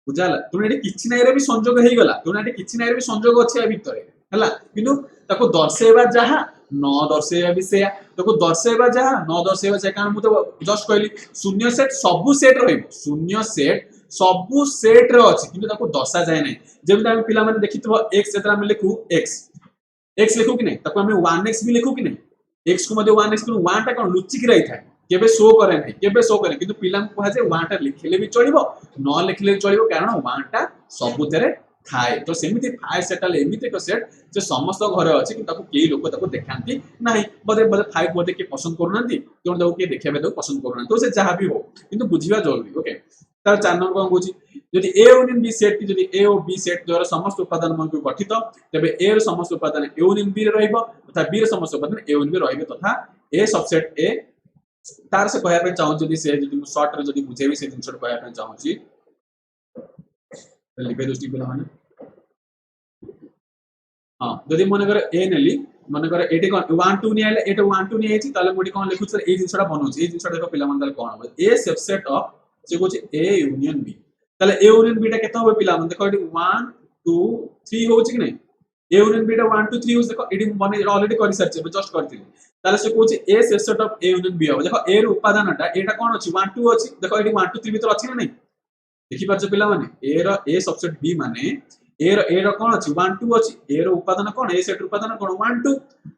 Speaker 1: बुझाला तुने एटी किछि नाइ रे भी संयोग हेई गला तुने एटी किछि नाइ रे भी संयोग अछि आ भितरे हला किनु ताको दर्शेबा जहा न दर्शेबा भी से ताको दर्शेबा जहा न दर्शेबा से कारण मु तो जस्ट कहली शून्य सेट सबु सेट रहइबो शून्य सेट सबु सेट रे अछि किनु ताको दर्शा जाय नै जेबि हम पिला माने देखितबो x जेतरा हम लिखु x x लिखु कि नै ताको हम 1x भी लिखु कि नै x को मध्ये 1x को 1 टा कोन लुचि कि रही थाए केबे शो करे नै केबे शो करे किंतु पिलाम को जे 1 टा लिखले भी चलिबो न लिखले चलिबो कारण 1 टा सबुतरे थाए तो सेमिति फाइ सेटल एमिति को सेट जे समस्त घरे अछि कि ताको के लोक ताको देखांती नाही बदे बदे फाइ बदे के पसंद करूनांती कोन ताको के देखेबे तो पसंद करूना तो से जहां भी हो किंतु बुझिबा जरूरी ओके तार 4 नंबर कोन होछि यदि a यूनियन b सेट की यदि a और b सेट द्वारा समस्त उपादान मन को गठित तबे a रो समस्त उपादान a यूनियन b रे रहइबो तथा b रो समस्त उपादान a यूनियन b रहइबो तथा a सबसेट a तार से कहया पे चाहू जदी से जदी शॉर्ट रे जदी बुझेबी से जिंस कहया पे चाहू छी लिखे दोस्ती पिला माने हां जदी मन करे a नेली मन करे एटी कोन 1 2 नि आले एटा 1 2 नि आइछि ताले मोडी कोन लिखु सर ए जिंसटा बनउछि ए जिंसटा देखो पिला मन ताले कोन हो a सबसेट ऑफ से कोछि a यूनियन b ताले a यूनियन b टा केतो हो पिला मन देखो एटी 1 2 3 होछि कि नै a यूनियन b टा 1 2 3 होछि देखो एटी बने ऑलरेडी करि सरछि जस्ट करथिली ताले से कोछि a subset of a union b हो देखो a रो उपादानटा एटा कोन अछि 1 2 अछि देखो एटी 1 2 3 भीतर अछि ना नै देखि पाछ पिला माने a रो a सबसेट b माने ए रो कौन अछि 1 2 अछि ए रो उपादान कौन ए सेट उपादान कौन 1 2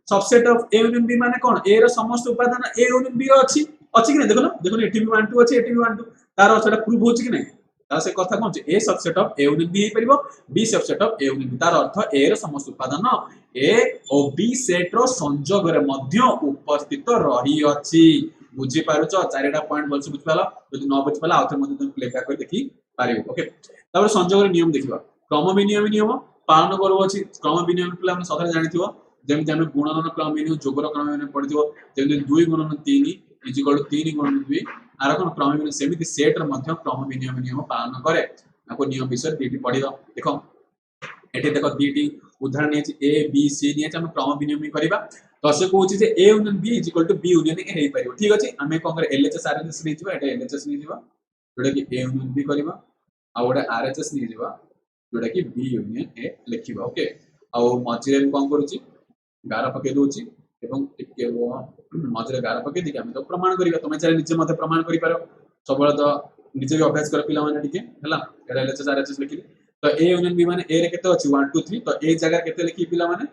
Speaker 1: subset of A union B माने कौन ए रो समस्त उपादान ए यूनियन बी रो अछि कि नहीं देखो एठी भी 1 2 अछि एठी भी 1 2 तार सेटा प्रूव होछि कि नहीं ता से कथा कौन A subset of A union B हे परिबो B subset of A union B तार अर्थ ए रो समस्त उपादान ए और बी सेट रो संयोग रे मध्य उपस्थित रही अछि बुझी पारुछ चारिटा पॉइंट बोलछ बुझ पाला यदि न बुझ पाला आउथे मते तुम प्ले बैक कर देखि पारिबो ओके तापर संयोग रे नियम देखिबा क्रम विनिमय नियम पालन करू अछि क्रम विनिमय पिला हम सदरे जानिथिबो जेमि हम गुणन क्रम विनिमय जोगर क्रम विनिमय पढिथिबो जेमि 2 गुणन 3 इज इक्वल टू 3 गुणन 2 आर कोन क्रम विनिमय सेमिति सेट रे मध्य क्रम विनिमय नियम पालन करे आपको नियम विषय दीटी पढिदो देखो एठी देखो दीटी उदाहरण नेछि ए बी सी नेछि हम क्रम विनिमय करिबा तो से कहूछि जे A union B is equal to B union A हेइ परिबो ठीक अछि हमें कोन करे एलएचएस आरएचएस नै जिबा एटा एलएचएस नै जिबा जोडा कि ए यूनियन बी करिबा आ ओडा आरएचएस नै जिबा जोडा कि बी यूनियन ए लिखिबा ओके आ मझिरे कोन करूछि गार पके दोछि एवं टिके वो मझिरे गार पके दिके हम तो प्रमाण करिबा तमे चाहे निजे मते प्रमाण करि पारो सबले तो निजे भी अभ्यास कर पिला माने टिके हला एटा एलएचएस आरएचएस लिखिली तो ए यूनियन बी माने ए रे केते अछि 1 2 3 तो ए जगह केते लिखि पिला माने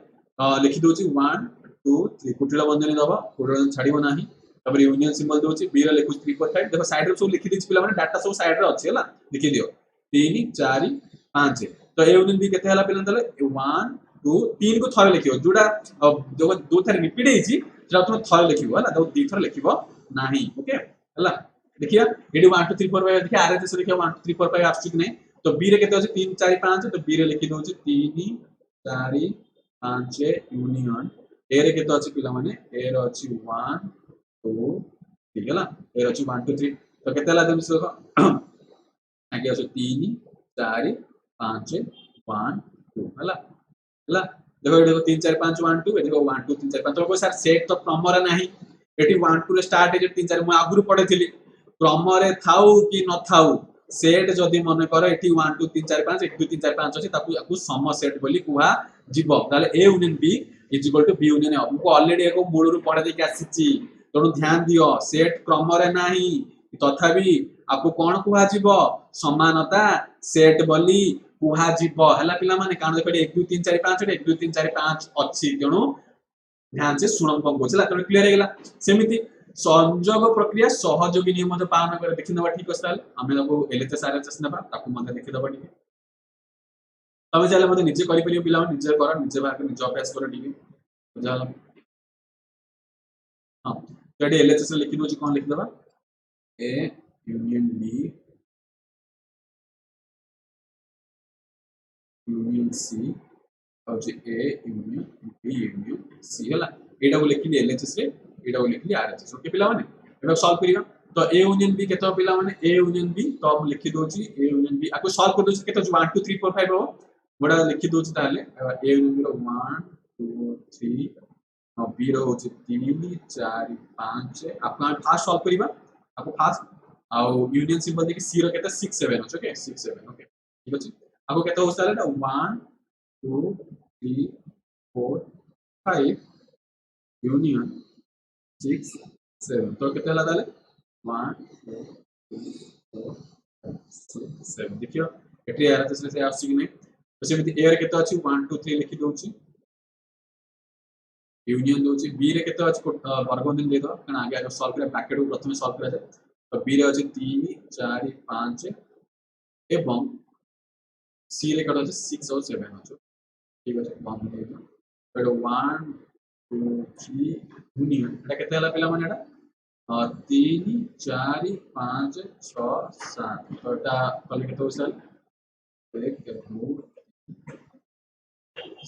Speaker 1: लिखि दोछि 1 2 3 कुटिला बंधनी दबा कुटिला छाड़िबो नाही तबरे यूनियन सिंबल दोछि बी रे लिखु 3 4 5 देखो साइड रे सब लिखि दिछि पिला माने डाटा सब साइड रे अछि हला लिखि दियो 3 4 5 तो ए यूनियन बी केते हला पिला तले 1 2 3 को थरे लिखियो जोडा जो दो थर रिपीट हेछि सेटा तुम थरे लिखिबो हला तो दी थर लिखिबो नाही ओके हला देखिया एडी 1 2 3 4 5 देखिया आरएचएस लिखियो 1 2 3 4 5 आछि कि नै तो बी रे केते अछि 3 4 5 तो बी रे लिखि दोछि 3 4 5 यूनियन ए रे केते अछि पिला माने ए रे अछि 1 2 ठीक है ए रे अछि 1 2 3 तो केते हला देम देखो आगे अछि 3 4 5 1 2 हला हला देखो ये देखो 3 4 5 1 2 ये देखो 1 2 3 4 5 तो को सर सेट तो क्रम रे नाही एटी 1 2 रे स्टार्ट हे 3 4 मु आगुरु पढेथिली क्रम रे थाउ कि न थाउ सेट जदी मन कर एटी 1 2 3 4 5 1 2 3 4 5 अछि ताकू आकू सम सेट बोली कुहा जीवो ताले A union B is equal to B union A हमको ऑलरेडी एको मूल रू पढे देखि आसीची तणु ध्यान दियो सेट क्रम रे नाही तथापि आपको कोन कुहा जीवो समानता सेट बोली कुहा जीवो हला पिला माने कारण देखो 1 2 3 4 5 1 2 3 4 5 अछि तणु ध्यान से सुनम को बोझला तणु क्लियर हे गेला सेमिति संयोग प्रक्रिया सहयोगी नियम जो पालन करे देखि नबा ठीक अछि ताले हमें ताको एलएचएस आरएचएस नबा ताको मते देखि दबा ठीक तबे जाले मते निजे करि परियो पिला निजे कर निजे बार निजे अभ्यास कर ठीक बुझाला हां तो एडी एलएचएस लिखि दोछि कोन लिखि दबा A union B union C और जे A union B union C हला एडा को लिखि एलएचएस रे एडा को लिखि आरएचएस ओके पिला माने एडा सॉल्व करियो तो ए यूनियन बी केतो पिला माने ए यूनियन बी तो हम लिखि दोछि ए यूनियन बी आको सॉल्व कर दोछि केतो 1 2 3 4 5 हो बडा लिखि दोछि ताले ए यूनियन बी रो 1 2 3 और बी रो होछि 3 4 5 आपन फास्ट सॉल्व करिबा आपको फास्ट आ यूनियन सिंबल देखि सी रो केतो 6 7 अछि ओके 6 7 ओके ठीक अछि आपको केतो होछि ताले 1 2 3 4 5 यूनियन 6 7 तो केते हला ताले 1 2 3 4 5 6 7 देखियो एटी आरएचएस से आसी कि नै तो सेमिति ए रे केते अछि 1 2 3 लिखि दोछि यूनियन दोछि बी रे केते अछि वर्गमूल दे दो कारण आगे आगे सॉल्व करे ब्रैकेट को प्रथम सॉल्व करा जाय तो बी रे अछि 3 4 5 एवं सी रे केते अछि 6 और 7 अछि ठीक अछि बंद दे दो तो 1 2 3 यूनियन एटा केते हला पिला माने एटा 3 4 5 6 7 तो एटा कल केते होसल 1 2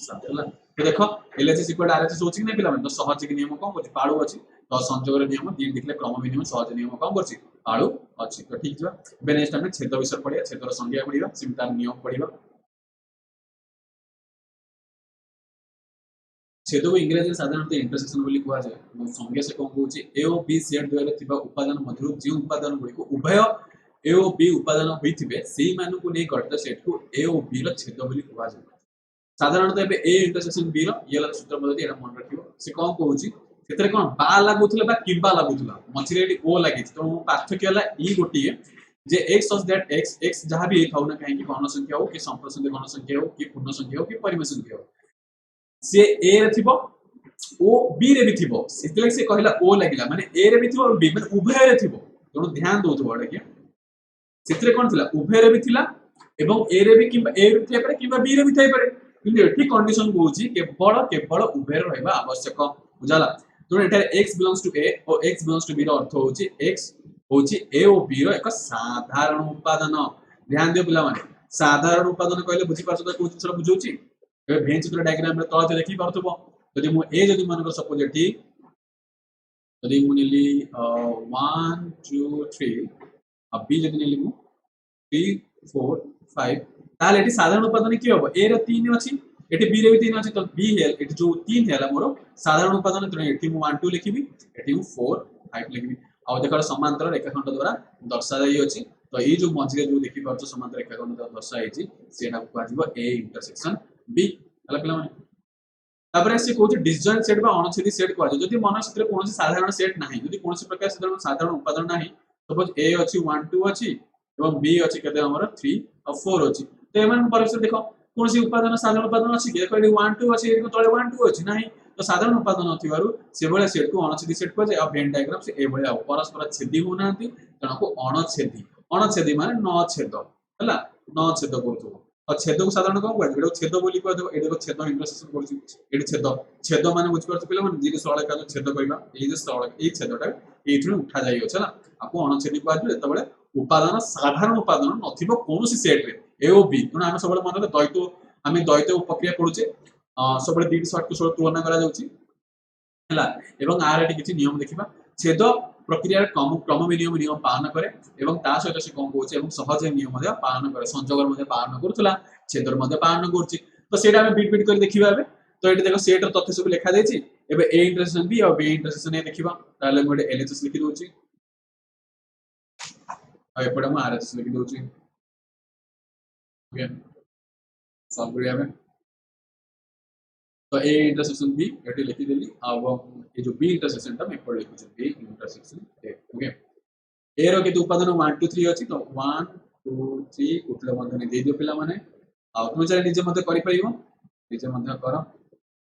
Speaker 1: 7 हला तो देखो एलएचएस इक्वल आरएचएस होछि कि नै पिला माने तो सहज नियम कोन होछि पाळु अछि तो संयोग रे नियम दी देखले क्रम विनिमय सहज नियम कोन करछि पाळु अछि तो ठीक जबा बे नेक्स्ट टाइम छेद विषय पढिया छेदर संज्ञा पढिबा सिमता नियम पढिबा छेद को इंग्रजी साधारणतः इंटरसेक्शन बोली कुआ जाय संज्ञा से कोन होछि ए और बी सेट द्वारा थिबा उपादान मध्यरु जे उपादान गुडी को उभय ए और बी उपादान होइथिबे सेही मानु को नै गठित सेट को ए और बी रो छेद बोली कुआ जाय साधारणतः एबे ए इंटरसेक्शन बी रो येला सूत्र पद्धति एरा मन रखिबो से कोन कहूछि सेतरे कोन बा लागुथले बा किबा लागुथला मछिरे एडी ओ लागि तो पार्थक्य हला ई गोटिए जे x such that x जहां भी थाउ ना कहीं कि गण संख्या हो कि संप्रसंग गण संख्या हो कि पूर्ण संख्या हो कि परिमेय संख्या हो से a रे थिबो ओ b रे भी थिबो सेतले से कहला o लागिला माने a रे भी थिबो और b माने उभय रे थिबो तेणु ध्यान दउथबो एटा के सेतरे कोन थिला उभय रे भी थिला एवं a रे भी किबा a रे थाई पारे किबा b रे भी थाई पारे किंतु एठी कंडीशन कहूची केवल उभय रे रहबा आवश्यक बुझाला तेणु एटा x बिलोंग्स टू a और x बिलोंग्स टू b रो अर्थ होची x होची a और b रो एक साधारण उत्पादन ध्यान दियो पिला माने साधारण उत्पादन कहले बुझी पाछो त कोन जिसरा बुझौची ए भेन चित्र डायग्राम रे तळते देखि पारथबो जदि मु a जदि मानकर सपोज एठी जदि मु नेली 1 2 3 अब b जदि नेली मु 3 4 5 ताले एठी साधारण उत्पादन कि होबो a रे 3 अछि एठी b रे भी 3 अछि तो b हे एठी जो 3 हैला मोर साधारण उत्पादन तो एठी मु 1 2 लिखिबी एठी मु 4 5 लिखिबी आ देखो समांतर रेखाखंड द्वारा दर्शाई अछि तो ये जो मझिरे जो देखि पाछो समांतर रेखाखंड द्वारा दर्शाई अछि सेटा को आजिबो a इंटरसेक्शन b हला पिला माने तापर से कहूँ डिसजॉइंट सेट अणछेदी सेट कह जदि मन से कौन साधारण सेट ना जदि कौन प्रकार साधारण उपादान ना सपोज ए अच्छी 1 2 अच्छी और बी अच्छी केते हमर 3 और 4 अच्छी तो एमन परसे देखो कौन सी उपादान साधारण उपादान अच्छी देखो ये 1 2 अच्छी ये तळे 1 2 अच्छी नाही तो साधारण उपादान नथिबारु से भले सेट को अणछेदी सेट कह जाय आ वेन डायग्राम से ए भले परस्पर छेदी हो नांती तणको अणछेदी माने न छेद हला न छेद करथो और छेद को साधारण कौन कहै एडो छेद बोली कह देबो एडो छेद इंटरसेक्शन करछि एडी छेद माने बुझ परछ पिला माने जे सरळ का छेद करबा ए जे सरळ ए छेदटा एथु उठा जाई अछि ना आपको अणछेदी को आजु एतबेले उपादान साधारण उपादान नथिबो कोनोसी सेट रे ए ओ बी कोन हम सबले माने द्वैत प्रक्रिया पढुचे सबले दी शॉर्ट को शॉर्ट तुलना करा जाउछि हला एवं आर एटी किछि नियम देखिबा छेद प्रक्रिया क्रम विनियम नियम पालन करे एवं ता सहित से कोन कहउछि एवं सहज नियम मध्ये पालन करे संजोगर मध्ये पालन करथुला छेदर मध्ये पालन करछि तो सेटा हम बिट बिट कर देखिबा एबे तो एटी देखो सेट तथ्य सब लिखा जायछि एबे ए इंटरसेक्शन बी और बी इंटरसेक्शन ए देखिबा ताले मोडे एलएचएस लिखि दोछि आ एपडे हम आरएचएस लिखि दोछि ओके सॉल्व करिया में तो ए इंटरसेक्शन बी एटी लिखि देली अब ये जो बी इंटरसेक्शन टा मैं एपडे लिखुछि बी इंटरसेक्शन ए ओके ए रो के उत्पादन 1 2 3 अछि तो 1 2 3 कुटले बंधन दे दियो पिला माने आ तुम चाहे निजे मते करि परिबो निजे मते कर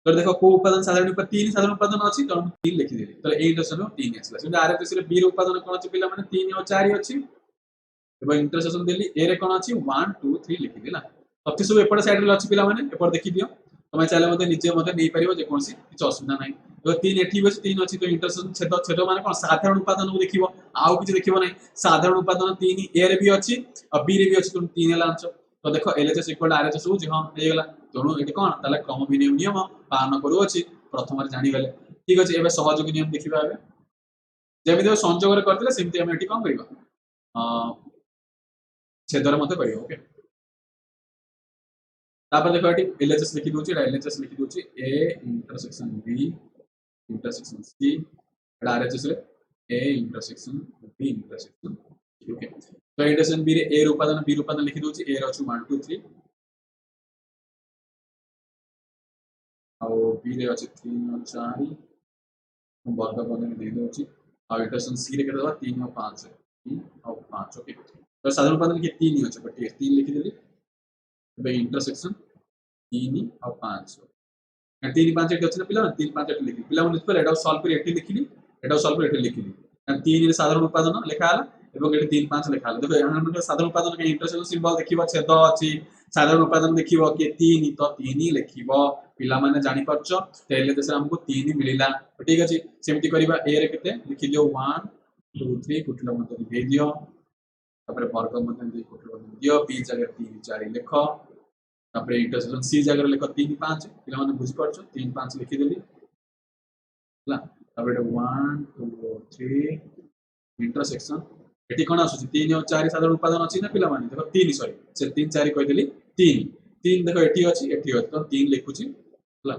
Speaker 1: तो देखो को उत्पादन साधारण पर 3 साधारण उत्पादन अछि तो 3 लिखि देली तो ए इंटरसेक्शन 3 आछला सेटा आरएचएस रे बी रो उत्पादन कोन अछि पिला माने 3 और 4 अछि एबे इंटरसेक्शन देली ए रे कोन अछि 1 2 3 लिखि देला तथ्य सब एपड साइड रे अछि पिला माने एपड देखि दियो तुम चाहे मते निजे मते नै परिबो जे कोनसी किछ असुविधा नै तो 3 एठी बस 3 अछि तो इंटरसेक्शन छेद माने कोन साधारण उत्पादन को देखिबो आउ किछ देखिबो नै साधारण उत्पादन 3 ए रे भी अछि और बी रे भी अछि तो 3 एला आंसर तो देखो एलएचएस इक्वल आरएचएस हो जे हां हे गेला तणु एटी कोन ताले क्रम विनियम नियम पालन करू अछि प्रथम रे जानि गेले ठीक अछि एबे सहयोग नियम देखिबा एबे जेमिति संयोग रे करथिले सेमिति हम एटी कोन करिबा छेदर मते करिबो ओके तापर देखो एटी एलएचएस लिखि दोछि एलएचएस लिखि दोछि A intersection B intersection C एटा आरएचएस रे A intersection B intersection okay तो इंटरसेक्शन बी रे ए बी रूपादन लिखि दोछि ए रे अछि 1 2 3 और बी रे अछि 3 और 4 हम वर्ग बने दे दोछि और इंटरसेक्शन सी रे केते 3 और 5 3 और 5 ओके तो साधारण उत्पादन के 3 अछि बट 3 लिखि देली एबे इंटरसेक्शन 3 और 5 3 5 एटी अछि ना पिला 3 5 एटी लिखि पिला मन पर एटा सॉल्व कर एटी लिखिली एटा सॉल्व कर एटी लिखिली 3 रे साधारण उत्पादन लिखा हला एवं एटी 3 5 लिखा हला देखो यहाँ मतलब साधारण उत्पादन के इंटरसेक्शन सिंबल देखिबो छेद अछि साधारण उत्पादन देखिबो के 3 तो 3 लिखिबो पिला माने जानि परछो तेले देश हमको 3 मिलिला ठीक अछि सेमिति करिबा ए रे केते लिखि दियो 1 2 3 कुटला मते दे दियो तापर वर्ग मते दे कुटला मते दियो बी जगह 3 4 लिखो तापर इंटरसेक्शन सी जगह लिखो 3 5 पिला माने बुझि परछो 3 5 लिखि देली हला तापर 1 2 3 इंटरसेक्शन एटी कोन आसुची 3 और 4 साधारण उत्पादन अछि ना पिला माने देखो 3 सॉरी से 3 4 कहि देली 3 3 देखो एटी अछि तो 3 लिखुची हला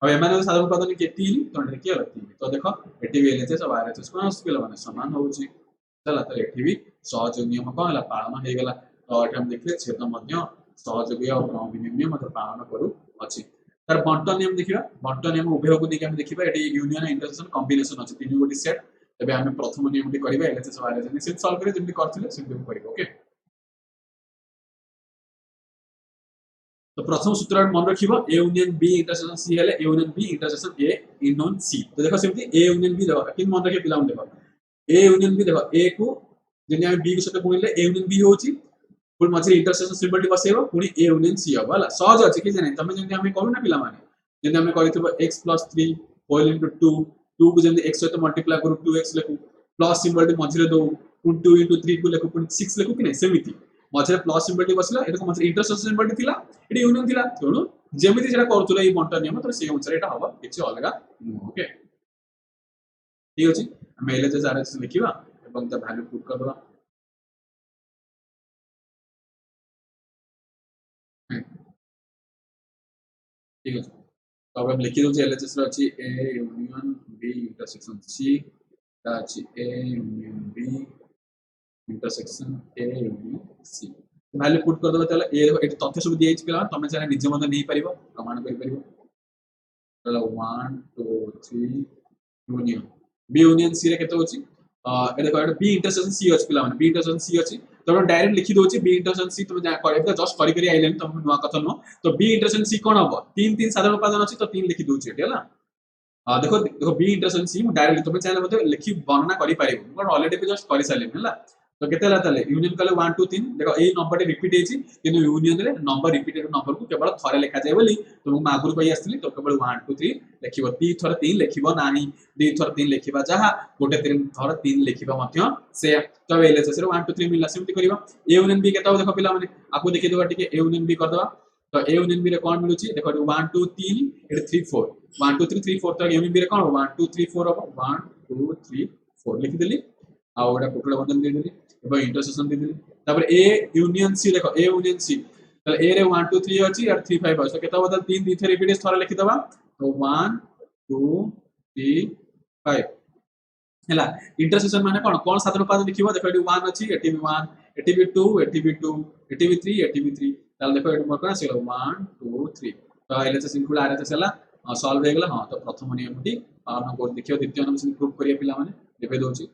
Speaker 1: अब एमाने साधारण उत्पादन के 3 तो एटी के 3 तो देखो एटी भी एलएचएस और आरएचएस कोन आसु पिला माने समान होउची चला तो एटी भी सहयोग नियम कोन हला पालन हे गेला तो एटी हम देखले छेद मध्य सहयोग और क्रम विनियम नियम मते पालन करू अछि तार बंटन नियम देखिबा बंटन नियम उभय को देखि हम देखिबा एटी यूनियन इंटरसेक्शन कॉम्बिनेशन अछि तीन गोटी सेट तबे आमे प्रथम नियमटी करिबा एलएचएस और आरएचएस से सॉल्व करे जेमति करथिले सेमति करिबो ओके। तो प्रथम सूत्र मन रखिबो A union B intersection C हेले A union B intersection A union C. तो देखो सेमति ए यूनियन बी देखो कि मन रखे पिलाम देखो ए यूनियन बी देखो ए को जेने हम बी के साथ गुणिले ए यूनियन बी होची पुणी मझे इंटरसेक्शन सिंबल टी बसेबो पुणी ए यूनियन सी हबो हला सहज अछि कि जाने तमे जेमति हम करू ना पिला माने जेमति हम करितबो x + 3 होल इनटू 2 2 को जेमति x सहित मल्टीप्लाई करू 2x लेखु प्लस सिंबल टी मझे दो पुणी 2 * 3 को लेखु पुणी 6 लेखु कि नै सेमिति मझे प्लस सिंबल टी बसला एटा मझे इंटरसेक्शन सिंबल टी थिला एटा यूनियन थिला तेणु जेमिति जेटा करथुला ए बंटन नियम तो से अनुसार एटा हबो किछि अलगा ओके ठीक अछि हम एलएचएस आरएचएस लिखिबा एवं ता वैल्यू पुट करबा ठीक अछि तो अब हम लिखि दउ एलएचएस रो अछि A union B intersection C ता अछि A union B intersection A union C value put कर दबा तले ए एटी तथ्य सब दिया पिला तमे चाहे निजे मते नै परिबो प्रमाण करि परिबो तले 1 2 3 यूनियन बी यूनियन सी रे केते होची ए देखो एटा बी इंटरसेक्शन सी अछि पिला माने बी इंटरसेक्शन सी अछि तो डायरेक्ट लिखि दोची बी इंटरसेक्शन सी तुम जा करे तो जस्ट करि करि आइलेन तुम नुवा कथा न तो बी इंटरसेक्शन सी कोन हबो 3 3 साधारण उपादान अछि तो 3 लिखि दोची एटी हला देखो देखो बी इंटरसेक्शन सी मु डायरेक्ट तुम चाहे मते लिखि वर्णना करि परिबो मोर ऑलरेडी जस्ट करि साइलेन हला तो केते ला तले यूनियन कले 1 2 3 देखो ए नंबर टे रिपीट हेची किनु यूनियन रे नंबर रिपीटेड नंबर को केवल थरे लेखा जाय बोली तुम मागुर कहि आस्थिली तो केवल 1 2 3 लेखिबो 3 थर 3 लेखिबो नानी 2 थर 3 लेखिबा जहा गोटे 3 थर 3 लेखिबा मध्य से तो एलएचएस रे 1 2 3 मिलला सेमति करबा ए यूनियन बी केता देखो पिला माने आपको देखि देबा टिके ए यूनियन बी कर दबा तो ए यूनियन बी रे कोन मिलुची देखो 1 2 3 एट 3 4 1 2 3 3 4 तो यूनियन बी रे कोन 1 2 3 4 हो 1 2 3 4 लिखि देली आ ओडा कोटला बंधन दे देली एबा इंटरसेक्शन दे देली तापर ए यूनियन सी देखो ए यूनियन सी तो ए रे 1 2 3 अछि और 3 5 अछि केता बदल 3 3 रिपीट थोड़ा लिखि दबा तो 1 2 3 5 हैला इंटरसेक्शन माने कोन साधारण उपादान लिखिबो देखो एटी 1 अछि एटी भी 1 एटी भी 2 एटी भी 2 एटी भी 3 एटी भी 3 ताल देखो एटी मोर कोन आसीला 1 2 3 तो एलएचएस इनक्लूड आरएचएस हला सॉल्व हो गेला हां तो प्रथम नियमटी हम को देखियो द्वितीय नियम से प्रूव करिया पिला माने देबे दोची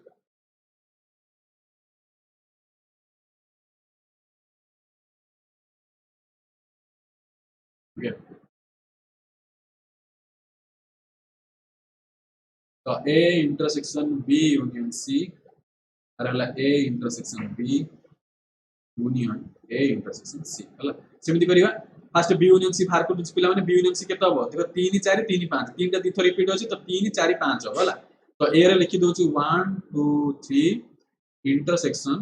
Speaker 1: तो A intersection B union C अरला A intersection B union A intersection C हला सेमिति करिवा फर्स्ट बी यूनियन सी फार को पिला माने बी यूनियन सी केता हो देखो 3 4 3 5 तीन टा दिथो रिपीट होची तो 3 4 5 हो हला तो ए रे लिखि दोची 1 2 3 इंटरसेक्शन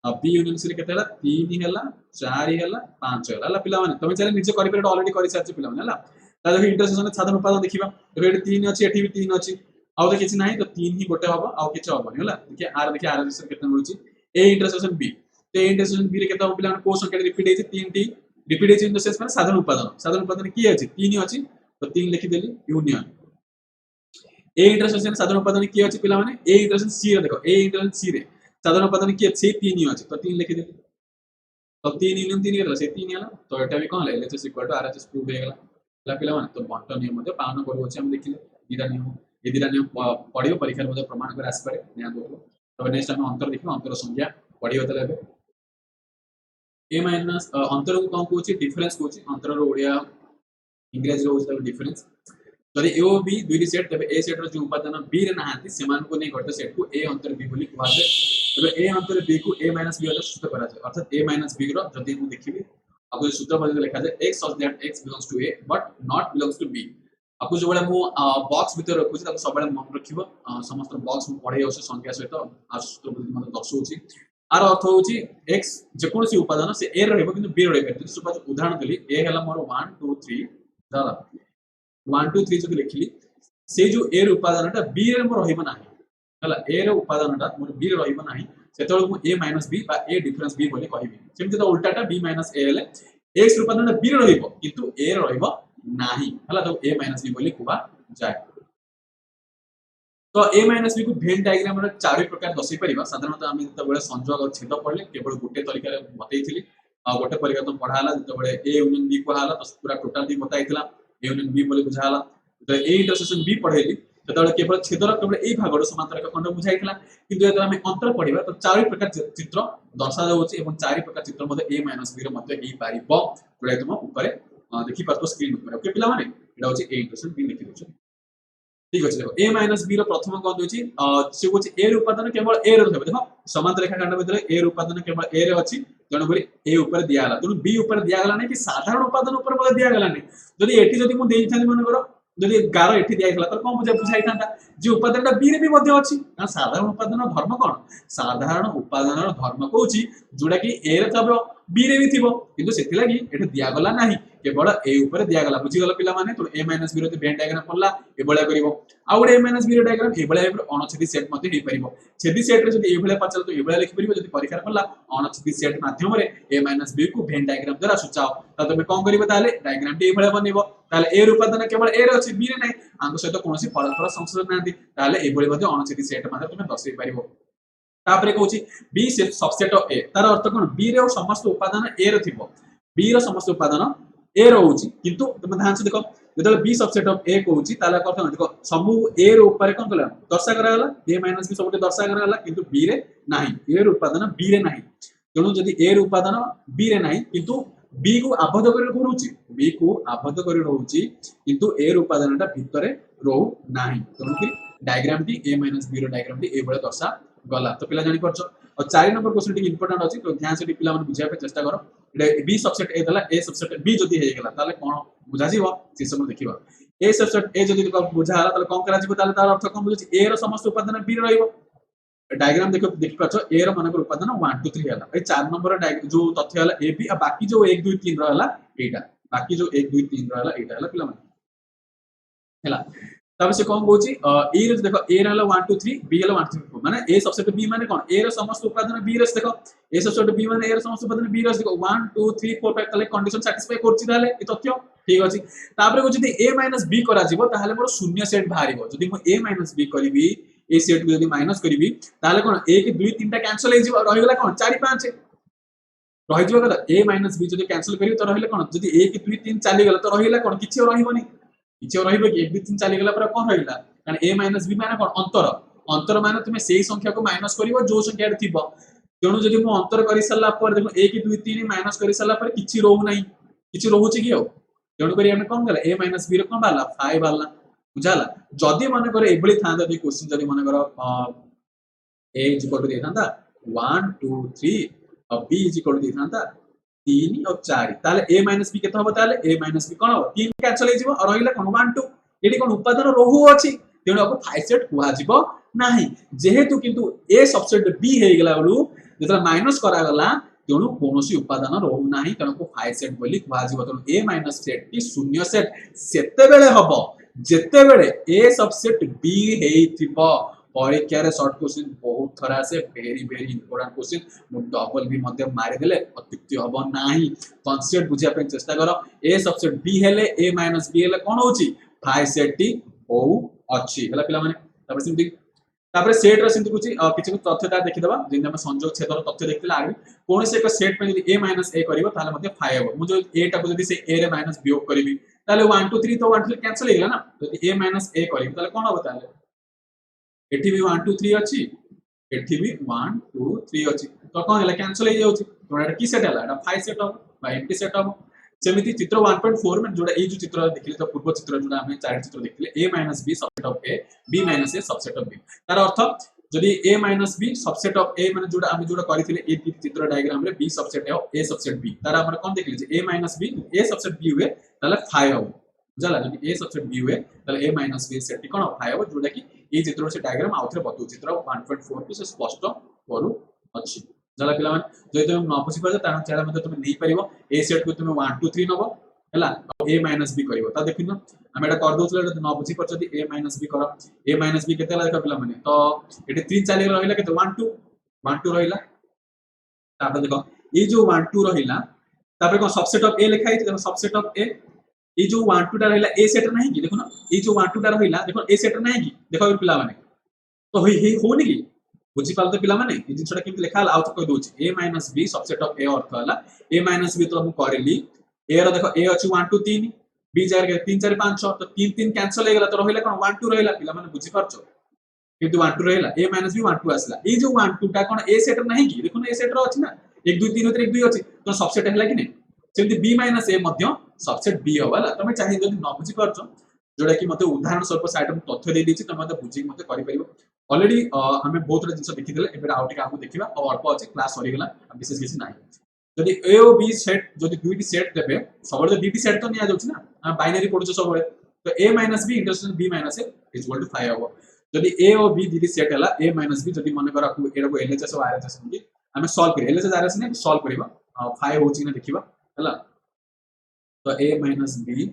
Speaker 1: अब बी यूनियन सी रे केता हला 3 हला 4 हला 5 हला पिला माने तमे चाहे निजे करि पर ऑलरेडी करि सारछ पिला माने हला ता देखो इंटरसेक्शन साधारण उपादान देखिबा देखो एटी 3 अछि एठी भी 3 अछि आउ तो किछि नाही तो 3 ही गोटे हबो आउ किछि हबो हला देखिए आर जैसे केतना मिलुची ए इंटरसेक्शन बी तो इंटरसेक्शन बी रे केता हो पिला को संख्या रिपीट हेछि 3 टी रिपीट हेछि इन द सेंस माने साधारण उपादान की अछि 3 अछि तो 3 लिखि देली यूनियन ए इंटरसेक्शन साधारण उपादान की अछि पिला माने ए इंटरसेक्शन सी रे देखो ए इंटरसेक्शन सी रे साधारण उपादान की अछि 3 ही अछि तो 3 लिखि देली तो 3 यूनियन 3 गेला से 3 हला तो एटा भी कोन हला LHS equal to RHS prove हे गेला ला पिला माने तो बंटन नियम मध्ये पालन करू अछि हम देखिले दीटा नियम ए दीटा नियम पढियो परीक्षा मध्ये प्रमाण कर आसी पारे ध्यान दो तो नेक्स्ट हम अंतर देखिबो अंतर संख्या पढियो तले बे ए माइनस अंतर को कोन कोछि डिफरेंस कोछि अंतर रो ओडिया इंग्लिश रो होता डिफरेंस जदि ए ओ बी दुई सेट तबे ए सेट रो जो उपादान बी रे नाहांती सेमान को नै घटे सेट को ए अंतर बी बोली कहबा जाय तबे ए अंतर बी को ए माइनस बी वाला सूत्र करा जाय अर्थात ए माइनस बी रो जदि हम देखिबी आपको सूत्र मध्ये लिखा जाय x such that x belongs to a but not belongs to b आपको जो बळे मु बॉक्स भीतर रखुची ताको सब बळे मन रखिबो समस्त बॉक्स मु पढै होसे संख्या सहित आ सूत्र मध्ये मते दर्शौची आर अर्थ होची x जे कोनसी उपादान से a रहइबो किंतु b रहइबो जदि सपोज उदाहरण देली a हला मोर 1 2 3 दादा 1 2 3 जदि लिखली से जो a रे उपादानटा b रे मोर रहइबो नाही हला a रे उपादानटा मोर b रे रहइबो नाही सेतळ मु a - b बा a डिफरेंस b बोली कहिबी सेमति तो उल्टाटा b - a हेले x रे उपादानटा b रे रहइबो किंतु a रे रहइबो नाही हला तो a - b बोली कुबा जाय तो a - b को भेन डायग्राम रे चारि प्रकार दसै परिबा साधारणतः हम जते बेले संयोग और छेद पढले केवल गुटे तरीका रे बतैथिली आ गोटे परिका तो पढा हला जते बेले a यूनियन b को हला तो पूरा टोटल भी बताइथिला a यूनियन b बोली बुझा हला तो a इंटरसेक्शन b पढैली सेतबेले केवल छेदर केवल एई भागड़ समांतर रेखा खंड बुझाइथिला किंतु जेतबेले हम अंतर पढिबा तो चारि प्रकार चित्र दर्शा जाउछि एवं चारि प्रकार चित्र मध्ये a - b रो मध्ये एई पारिबो जोडा तुम ऊपर देखि पारतो स्क्रीन ऊपर ओके पिला माने एडा होछि a इंटरसेक्शन b लिखि दोछ ठीक अछि देखो a - b रो प्रथम कोन दोछि से होछि a रो उपादान केवल a रो हेबे देखो समांतर रेखा खंड भितर a रो उपादान केवल a रे अछि जण बोली a ऊपर दिया गला तनु b ऊपर दिया गला नै कि साधारण उपादान ऊपर मध्ये दिया गला नै जदि एठी जदि मु देइ थानि मन करो जदि गार एठी दिया गला त कोन बुझाइ थांता जे उपादानटा b रे भी मध्ये अछि कारण साधारण उपादान धर्म कोन साधारण उपादान धर्म कहूछि जोडा कि a रे थबो b रे भी थिबो किंतु सेति लागि एठी दिया गला नाही केवल a ऊपर दिया गला बुझी गला पिला माने तो a - b रो वेन डायग्राम पडला ए बळा करिवो आ गुडे a - b रो डायग्राम ए बळा अणछेदी सेट मध्ये हे परिवो छेदी सेट रे जदि ए बळा पचल तो ए बळा लिखि परिवो जदि परीक्षा पडला अणछेदी सेट माध्यम रे a - b को वेन डायग्राम द्वारा सूचाओ त तमे कोन करिवो ताले डायग्राम टी ए बळा बनेबो ताले a रो उपादान केवल a रे अछि b रे नै आंग सहित कोनोसी परस्पर संबंध नांती ताले ए बळी मध्ये अणछेदी सेट मध्ये तमे दर्शाइ परिवो तापरे कहूची b सबसेट ऑफ a तार अर्थ कोन b रे समस्त उपादान a रे थिबो b रो समस्त उपादान a रहउची किंतु तुम ध्यान से देखो जदि b सबसेट ऑफ a कहउची ताला अर्थ देखो समू a रो ऊपर कोन कला दर्शा करा गला a - b सबटे दर्शा करा गला किंतु b रे नाही a रो उपादान b रे नाही तेणु जदि a रो उपादान b रे नाही किंतु b को आबद्ध करि रहउची b को आबद्ध करि रहउची किंतु a रो उपादानटा भितरे रहउ नाही तेणु कि डायग्राम टी a - b रो डायग्राम टी ए बळे दर्शा गला तो पिला जानि परछ और 4 नंबर क्वेश्चन टी इंपोर्टेंट अछि तो ध्यान से पिला मन बुझाय पे चेष्टा करो बी सबसेट ए दला ए सबसेट बी जदी हे गेला ताले कोन बुझा जीवो से सब देखिबो ए सबसेट ए जदी बुझा हाला ताले कोन करा जीवो ताले तार अर्थ कोन बुझी ए रो समस्त उपादान बी रहइबो डायग्राम देखो देखि पाछो ए रो मानकर उपादान 1 2 3 हला ए 4 नंबर जो तथ्य हला ए बी आ बाकी जो 1 2 3 रहला एटा बाकी जो 1 2 3 रहला एटा हला पिला मन हला तब से कोन कहूची ए रे देखो ए रहला 1 2 3 बी रहला 1 2 3 माने ए सबसेट बी माने कोन ए रो समस्त उपादान बी रे देखो ए सबसेट बी माने ए रो समस्त उपादान बी रे देखो 1 2 3 4 5 तले कंडीशन सैटिस्फाई करछि ताले ए तथ्य ठीक अछि तापरे को जदी a - b करा जीवो ताले मोर शून्य सेट बाहरिबो जदी मो a - b करबी ए सेट को जदी माइनस करबी ताले कोन 1 2 3 टा कैंसिल हे जीवो रहि गेला कोन 4 5 रहि जीवो कदा a - b जदी कैंसिल करियो तो रहिले कोन जदी 1 2 3 चली गेला तो रहिला कोन किछि रहिबोनी किछि रहिबो कि 1 2 3 चली गेला पर कोन रहिला कारण a - b माने कोन अंतर अंतर माने तुमे सेही संख्या को माइनस करिवो जो संख्या रे थिबो तेणु जदि मु अंतर करि सल्ला पर देखो 1 2 3 माइनस करि सल्ला पर किछि रहउ नै किछि रहउछि कि हो तेणु करी हम कोन गला a - b रे कोन बाला 5 बाला बुझाला जदि मन करे एबली थांदा दे क्वेश्चन जदि मन करो a इक्वल टू दे थांदा 1 2 3 और b इक्वल टू दे थांदा 3 और 4 ताले a - b केते हबो ताले a - b कोन हो 3 कैंसिल हे जिवो और रहिला कोन 1 2 एडी कोन उपादान रहउ अछि तेणु अब 5 सेट कुआ जिवो नाही जेहेतु किंतु a सबसेट b हे गेला बलु जेतरा माइनस करा गला तेणु कोनोसी उपादान रहउ नाही तेणु को 5 सेट बोली कुआ जिवो तेणु a - सेट की शून्य सेट सेते बेले हबो जेते बेले a सबसेट b हेइथिबो परीक्षा रे शॉर्ट क्वेश्चन बहुत थरा से वेरी वेरी इंपोर्टेंट क्वेश्चन मु डबल भी मध्य मारि देले अत्युक्ति हबो नाही कॉन्सेप्ट बुझिया पे चेष्टा करो a सबसेट b हेले a - b हेले कोन होची 5 सेट टी होउ अछि हला पिला माने तबे सिंती तापर सेट रे सिंती किछि तथ्य ता देखि दबा जिन हम संयोग छेदर तथ्य देखिला आगे कोन से एक सेट पे यदि a - a करिवो ताले मध्ये 5 हबो मु जो a टा को यदि से a रे माइनस b करबी ताले 1 2 3 तो 1 2 कैंसिल हे गेला ना यदि a - a करबी ताले कोन हबो ताले एठी भी 1 2 3 अछि एठी भी 1 2 3 अछि तो कोन हला कैंसिल हे जाउछि तो एटा की सेट हला एटा 5 सेट हबो बा एम्प्टी सेट हबो सेमिति चित्र 1.4 में जोडा ए जो चित्र देखिले तो पूर्व चित्र जोडा हम चार चित्र देखिले a - b subset of a b - a subset of b तार अर्थ जदि a - b subset of a माने जोडा हम जोडा करिथिले ए चित्र डायग्राम रे b subset of a subset b तार हमर कोन देखिले जे a - b a subset b हुए ताले 5 हबो जाला जदि a सबसेट b हुए ताले a - b सेट कोन 5 हबो जोडा कि ए चित्र से डायग्राम आउथरे बतउ चित्र 1.4 को से स्पष्ट करू अछि जाला पिला मान जे तुम न बुझि परछ तार चारा मध्ये तुम नै परिबो ए सेट को तुम 1 2 3 नबो हला a - b करिवो ता देखिनो हम एटा कर दोछले न बुझि परछ दी a - b कर a - b केते लागा पिला माने तो एटे 3 4 रहिला केते 1 2 रहिला तापर देखो ए जो 1 2 रहिला तापर को सबसेट ऑफ a लिखा है सबसेट ऑफ a ए जो 1 2 टा रहिला a सेट नहीं कि देखो ना ए जो 1 2 टा रहिला देखो a सेट नहीं कि देखो पिला माने तो हे होनी कि बुझी पाल तो पिला माने ए जिनसटा किंतु लेखा आउ तो कह दोछि a - b subset of a अर्थ हला a - b तो हम करली a रो देखो a अछि 1 2 3 बी जगह 3 4 5 6 तो 3 3 कैंसिल हो गला तो रहिला कोन 1 2 रहिला पिला माने बुझी परछो किंतु 1 2 रहिला a - b 1 2 आसला ए जो 1 2 टा कोन a सेट नहीं की देखो ए सेट रो अछि ना 1 2 3 1 2 अछि तो सबसेट हैला कि नै सेमति b - a Madhya subset b होवाला तमे चाहि जदि न बुझी परछो जोडा कि मते उदाहरण स्वरूप साइड में तथ्य दे दिछि तमे मते बुझी मते करि परिबो ऑलरेडी हमें बहुत जिनस देखि देले एबे आउट आगु देखिबा और अल्प अछि क्लास सरी गेला विशेष किछि नाही जदि ए और बी सेट जदि दुईटी सेट देबे सबले तो दुईटी सेट तो निया जाउछि ना हम बाइनरी पढुछ सबले तो a - b intersection b - a is equal to 5 हो जदि a और b दुईटी सेट हला a - b जदि मन कर आपको एडा को LHS और RHS कि हमें सॉल्व करी LHS RHS ने सॉल्व करिबा 5 होछि ना देखिबा हला तो a - b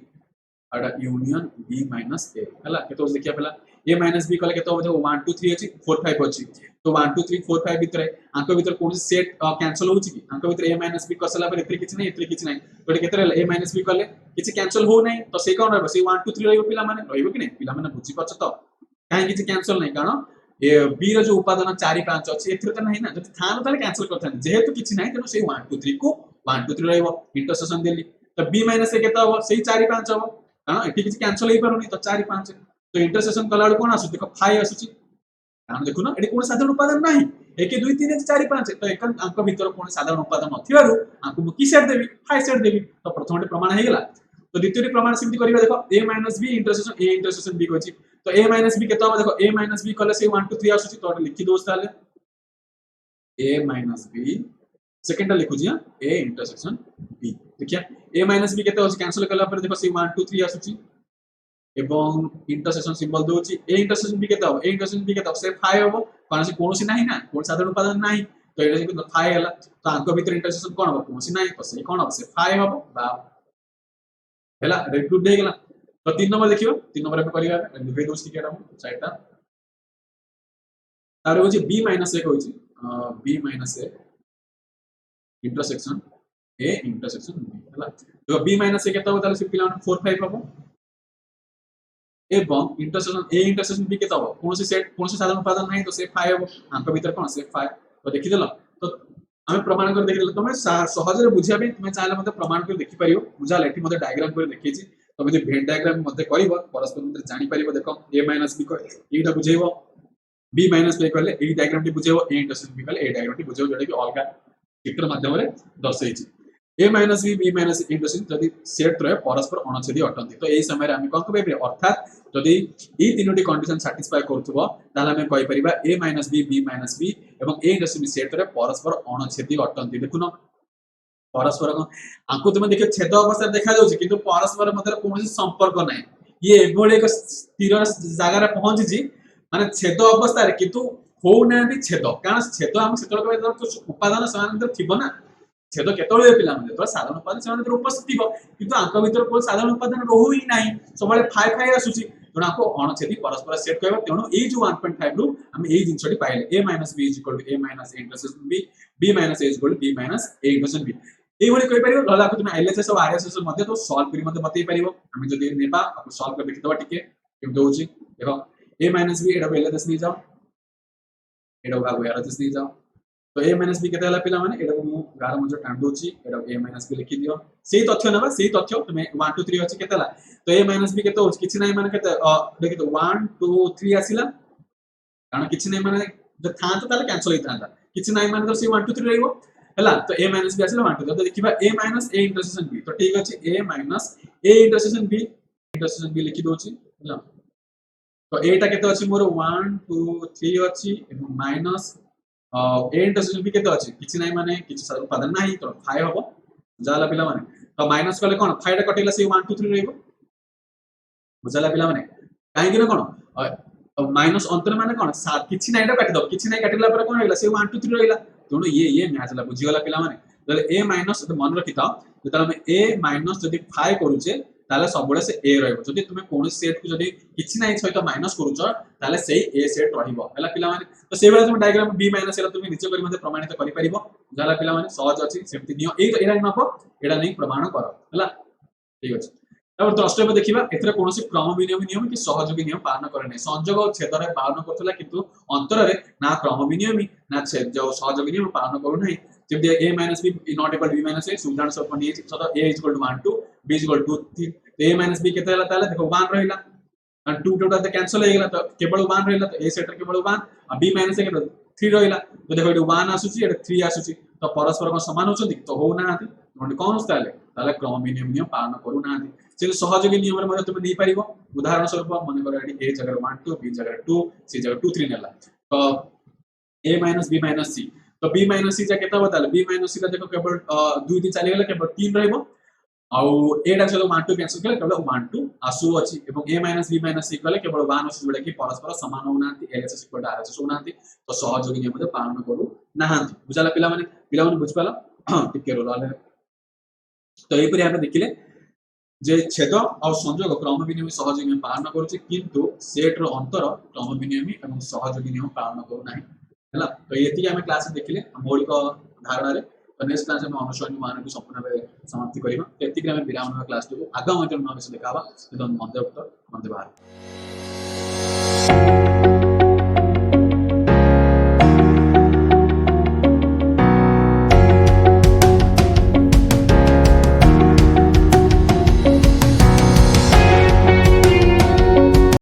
Speaker 1: अडा यूनियन b - a हला केतो देखिया पहला a - b कले केतो हो 1 2 3 अछि 4 5 अछि तो 1 2 3 4 5 भितर आंक भितर कोन सेट कैंसिल होउछि कि आंक भितर a - b कसला पर एतरे किछि नै तो केतरे a - b कले किछि कैंसिल हो नै तो से कोन रहबो से 1 2 3 रहबो पिला माने रहबो कि नै पिला माने बुझि परछ तो काहे किछि कैंसिल नै कारण ए b रो जो उपादान 4 5 अछि एथरे त नाही ना जति थान ताले कैंसिल करथान जेहेतु किछि नै तेनो से 1 2 3 को 1 2 3 रहबो इंटरसेक्शन देली तो b - a केतो हो सेही 4 5 हो कारण एठी किछि कैंसिल हे पारुनी तो 4 5 तो इंटरसेक्शन कला कोन आसु देखो 5 आसुची कारण देखु ना एठी कोन साधारण उपादान नाही 1 2 3 4 5 तो एक अंक भीतर कोन साधारण उपादान नथिबारु अंक मु की सेट देबी 5 सेट देबी तो प्रथमटे प्रमाण हे गेला तो द्वितीय प्रमाण सिमति करिबा देखो a - b इंटरसेक्शन b कोछि तो a - b केतो देखो a - b कले से 1 2 3 आसुची तो लिखि दोस ताले a - b सेकंड लिखु जिया a इंटरसेक्शन b देखिया a - b केतो होछि कैंसिल कला पर देखो से 1 2 3 आसुची एवं इंटरसेक्शन सिंबल दोछि a इंटरसेक्शन b केतो a इंटरसेक्शन b केतो से 5 होबो कारण से कोनोसी नाही ना कोन साधारण उपादान नाही तो एटा जे 5 हला तो अंक भीतर इंटरसेक्शन कोन होबो कोनोसी नाही तो से कोन होबो से 5 होबो बा हला रेड दे गेला तो 3 नंबर देखियो 3 नंबर पे करिया लिखे दोछि केटा साइडटा तार होछि b - a होछि b - a intersection a intersection b हला तो b - a केतो हो ताले से पिला 4 5 होबो एवं इंटरसेक्शन a इंटरसेक्शन b केतो हो कोनोसी सेट कोनोसी साधारण उपादान नाही तो से 5 होबो अंक भीतर कोन से 5 तो देखि देलो तो हमें प्रमाण कर देखि देलो तमे सहज रे बुझिया बे तुमे चाहले मते प्रमाण कर देखि परियो बुझा लेठी मते डायग्राम कर देखिछि तमे जे भेन डायग्राम मते करिवो परस्पर मते जानि परिवो देखो a - b को एटा बुझेइबो b - a कहले ए डायग्राम टी बुझेइबो a इंटरसेक्शन b कहले ए डायग्राम टी बुझेइबो जेटा कि अलगा चित्र माध्यम रे दर्शाइछि a - b b - a intersection जदि सेट रहे परस्पर अणछेदी अटंती तो एई समय रे हम कोन कहबे अर्थात जदि ई तीनोटी कंडीशन सैटिस्फाई करथुबो ताले हम कहि परिबा a - b b - b एवं a इंटरसेक्शन सेट रे परस्पर अणछेदी अटंती देखुनो परस्पर आंको तुम देखिए छेद अवस्था देखा जाउछि किंतु परस्पर मध्य कोनोसी संपर्क नै ये एभोले एक स्थिर जगह रे पहुंची जी माने छेद अवस्था रे किंतु हो नांती छेद कारण छेद हम सेतल के कुछ उपादान समान अंदर थिबो ना छेद केतळे पिला म्हणजे तो साधारण उपादान समान अंदर उपस्थित थिबो किंतु आंक भीतर को साधारण उपादान रहू ही नाही सबले 5 5 आसुची तेणु आंको अणछेदी परस्पर सेट कहबो तेणु ए जो 1.5 रु हम ए जिंसटी पाइले a - b a - a intersection b b - a b - a intersection b এই ভଳି কই পারিবো ললা তুমি LHS और RHS मध्ये तो सॉल्व करी मध्ये बतई पारिबो हम जदी नेबा आप सॉल्व कर देखितबा टिके केम दोउची देखो a - b एडा LHS नहीं जाओ एडा गागो RHS नहीं जाओ तो a - b केते हला पिला माने एडा मु गार मजो टांड दोउची एडा a - b लिखि दियो सेही तथ्य नेबा सेही तथ्य तुमे 1 2 3 अछि केते हला तो a - b केते होछि किछि नाही माने केते देखि तो 1 2 3 आसिला कारण किछि नाही माने जो था तो ताले कैंसिल होई थांदा किछि नाही माने तो से 1 2 3 रहइबो हला तो a - b आसिला 1 2 तो देखिबा a - a इंटरसेक्शन b तो ठीक अछि a - a इंटरसेक्शन b लिखि दोछि हला तो एटा केते अछि मोर 1 2 3 अछि एवं माइनस a इंटरसेक्शन b केते अछि किछि नाही माने किछि साधारण उपादान नाही तो 5 हबो जाला पिला माने तो माइनस कले कोन 5 टा कटिला से 1 2 3 रहइबो बुझाला पिला माने काहे कि न कोन माइनस अंतर माने कोन किछि नाही टा काटि दो किछि नाही काटिला पर कोन रहइला से 1 2 3 रहइला तेणु ये मैच ला बुझी गला पिला माने तले a माइनस तो मन रखिता जता हम a माइनस जदी 5 करूचे ताले सबले से a रहइबो जदी तुमे कोन सेट को जदी किछि नाही सहित माइनस करूछ ताले सेही a सेट रहिबो हला पिला माने तो से बेला तुम डायग्राम b माइनस एला तुमे निचे करी मध्ये प्रमाणित करि परिबो जाला पिला माने सहज अछि सेमति नियो एरा नपो एडा नै प्रमाण करो हला ठीक अछि अब द्रष्टव्य देखिबा एथरे कोनोसी क्रम विनिमय नियम कि सहयोगी नियम पालन करे नै संयोग और छेद रे पालन करथला किंतु अंतर रे ना क्रम विनियम ना छेद जो सहयोगी नियम पालन करू नै जेबे a - b not equal b - a उदाहरण सब पनी सदा a = 1 2 b is equal to 3 तो a माइनस b केते हला ताले देखो 1 रहिला और 2 टोटल तो कैंसिल हो गेला तो केवल 1 रहिला तो a सेट केवल 1 और b माइनस के 3 रहिला तो देखो एटा 1 आसुची एटा 3 आसुची तो परस्पर को समान होचंदी तो हो नाहांती नोंड कोन ताले ताले क्रमविनियम नियम पालन करू नाहांती से सहयोगी नियम रे तुम नहीं पारिबो उदाहरण स्वरूप मन कर एटी a जगह 1 2 b जगह 2 c जगह 2 3 नेला तो a minus b minus c तो b माइनस c जा केता बताले b माइनस c का देखो केवल 2 दिन चली गेला केवल 3 रहइबो आउ a डा चलो 1 2 कैंसिल केले केवल 1 2 आसु अछि एवं a minus b minus c कले केवल 1 आसु जोडा कि परस्पर समान होनांती lhs इक्वल टू rhs होनांती तो सहयोगी नियम मध्ये पालन करू नाहांती बुझाला पिला माने बुझ पाला टिके रोल आले तो एपरि हम देखिले जे छेद और संयोग क्रम विनिमय सहयोगी नियम पालन करूचे किंतु सेट रो अंतर क्रम विनिमय एवं सहयोगी नियम पालन करू नाही हैला तो एति हम क्लास देखिले मौलिक धारणा रे तो नेक्स्ट क्लास में अनुसरण मान को संपूर्ण भाবে समाप्ति करिबा एति के हम विराम क्लास को आगामी दिन में देखाबा तो मंदे उत्तर मंदे बाहर